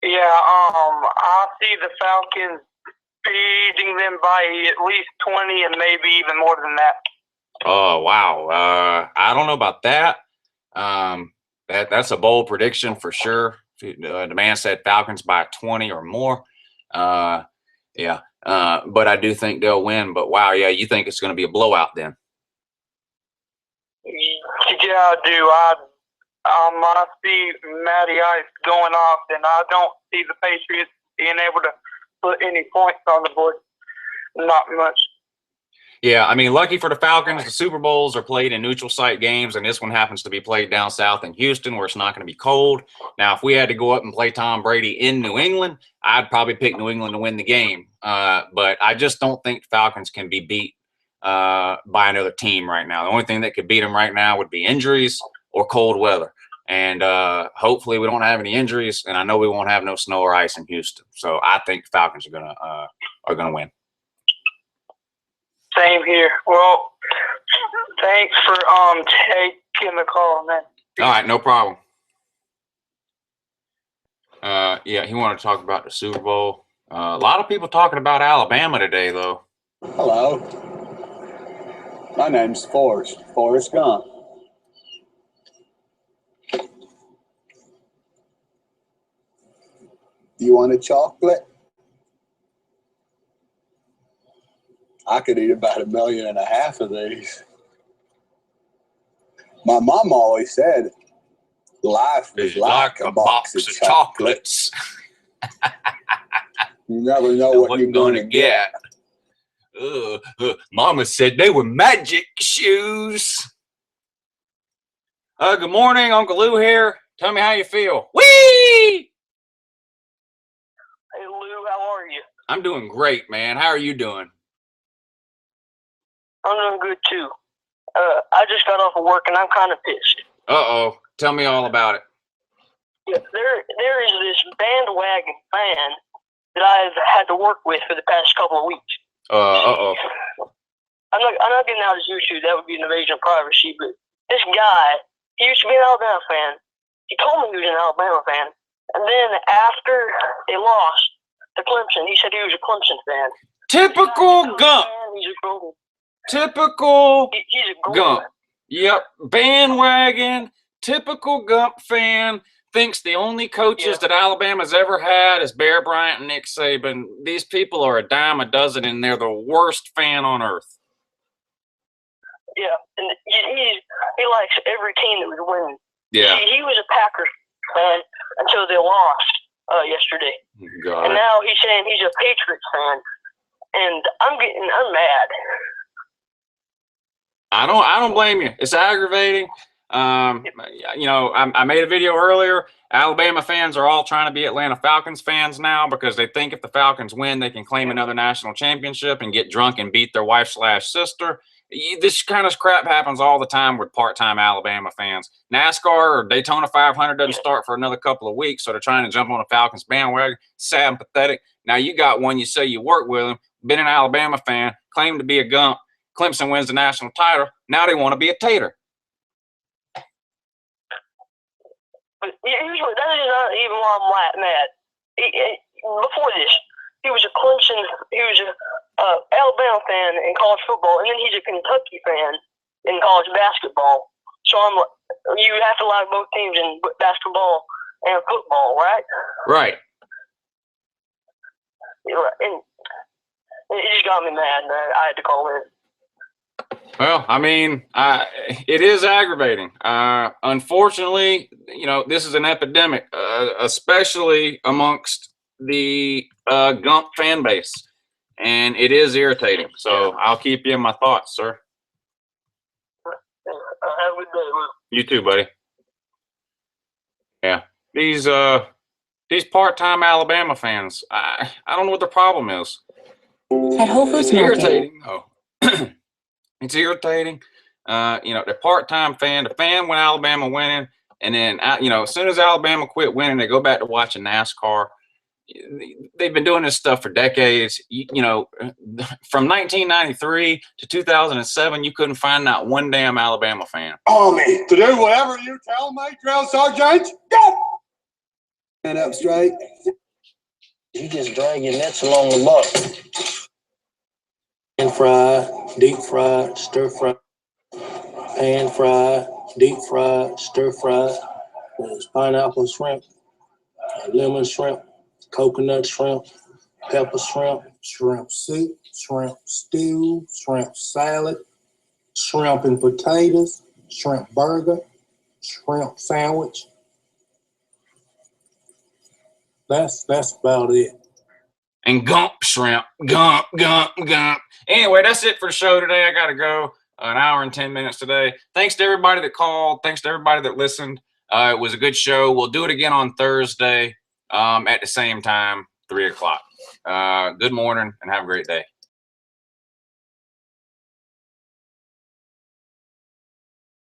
Yeah, I see the Falcons beating them by at least 20 and maybe even more than that. Oh, wow. I don't know about that. That's a bold prediction for sure. The man said Falcons by 20 or more. Yeah. But I do think they'll win. But wow, yeah, you think it's going to be a blowout then? Yeah, I do. I see Matty Ice going off, and I don't see the Patriots being able to put any points on the board. Not much. Yeah, I mean, lucky for the Falcons, the Super Bowls are played in neutral site games, and this one happens to be played down south in Houston where it's not going to be cold. Now, if we had to go up and play Tom Brady in New England, I'd probably pick New England to win the game. But I just don't think Falcons can be beat by another team right now. The only thing that could beat them right now would be injuries or cold weather. And hopefully we don't have any injuries, and I know we won't have no snow or ice in Houston. So I think Falcons are gonna win. Same here. Well, thanks for taking the call, man. All right, no problem. Yeah, he wanted to talk about the Super Bowl. A lot of people talking about Alabama today, though. Hello. My name's Forrest Gump. You want a chocolate? I could eat about 1.5 million of these. My mom always said life is like a box of chocolates. You never know what you're going to get. Mama said they were magic shoes. Good morning, Uncle Lou here. Tell me how you feel. Whee! Hey, Lou, how are you? I'm doing great, man. How are you doing? I'm doing good, too. I just got off of work, and I'm kind of pissed. Uh-oh. Tell me all about it. Yeah, there is this bandwagon fan that I've had to work with for the past couple of weeks. Uh-oh. I'm not getting out his YouTube. That would be an invasion of privacy. But this guy, he used to be an Alabama fan. He told me he was an Alabama fan. And then after they lost, to Clemson. He said he was a Clemson fan. Typical Gump. He's a Golden. Typical He's a Golden. Gump. Yep. Bandwagon. Typical Gump fan. Thinks the only coaches that Alabama's ever had is Bear Bryant and Nick Saban. These people are a dime a dozen, and they're the worst fan on earth. Yeah, and he likes every team that was winning. Yeah. He was a Packers fan until they lost yesterday. And now he's saying he's a Patriots fan, and I'm mad. I don't blame you. It's aggravating. You know, I made a video earlier. Alabama fans are all trying to be Atlanta Falcons fans now because they think if the Falcons win, they can claim another national championship and get drunk and beat their wife/sister. This kind of crap happens all the time with part-time Alabama fans. NASCAR or Daytona 500 doesn't start for another couple of weeks, so they're trying to jump on a Falcons bandwagon. Sad and pathetic. Now you got one, you say you work with him, been an Alabama fan, claimed to be a Gump. Clemson wins the national title. Now they want to be a tater. But here's what, that is not even why I'm mad. Before this, he was a Clemson, he was a Alabama fan in college football, and then he's a Kentucky fan in college basketball. So you have to like both teams in basketball and football, right? Right. And it just got me mad, man. I had to call in. Well, I mean, it is aggravating. Unfortunately, you know, this is an epidemic, especially amongst the Gump fan base, and it is irritating. So I'll keep you in my thoughts, sir. Have a good day, man. You too, buddy. Yeah, these part-time Alabama fans, I don't know what the problem is. At Whole Foods It's Market. irritating. Oh. It's irritating. You know, they're part-time fan, the fan when Alabama winning, and then, you know, as soon as Alabama quit winning, they go back to watching NASCAR. They've been doing this stuff for decades. You know, from 1993 to 2007, you couldn't find not one damn Alabama fan. Army, to do whatever you tell me, drill sergeant. Go! Stand up straight. You just drag your nets along the buck. Pan fry, deep fry, stir fry. Pan fry, deep fry, stir fry. There's pineapple shrimp, lemon shrimp, coconut shrimp, pepper shrimp, shrimp soup, shrimp stew, shrimp salad, shrimp and potatoes, shrimp burger, shrimp sandwich. That's about it. And Gump shrimp, Gump. Anyway, that's it for the show today. I got to go. An hour and 10 minutes today. Thanks to everybody that called. Thanks to everybody that listened. It was a good show. We'll do it again on Thursday at the same time, 3 o'clock. Good morning and have a great day.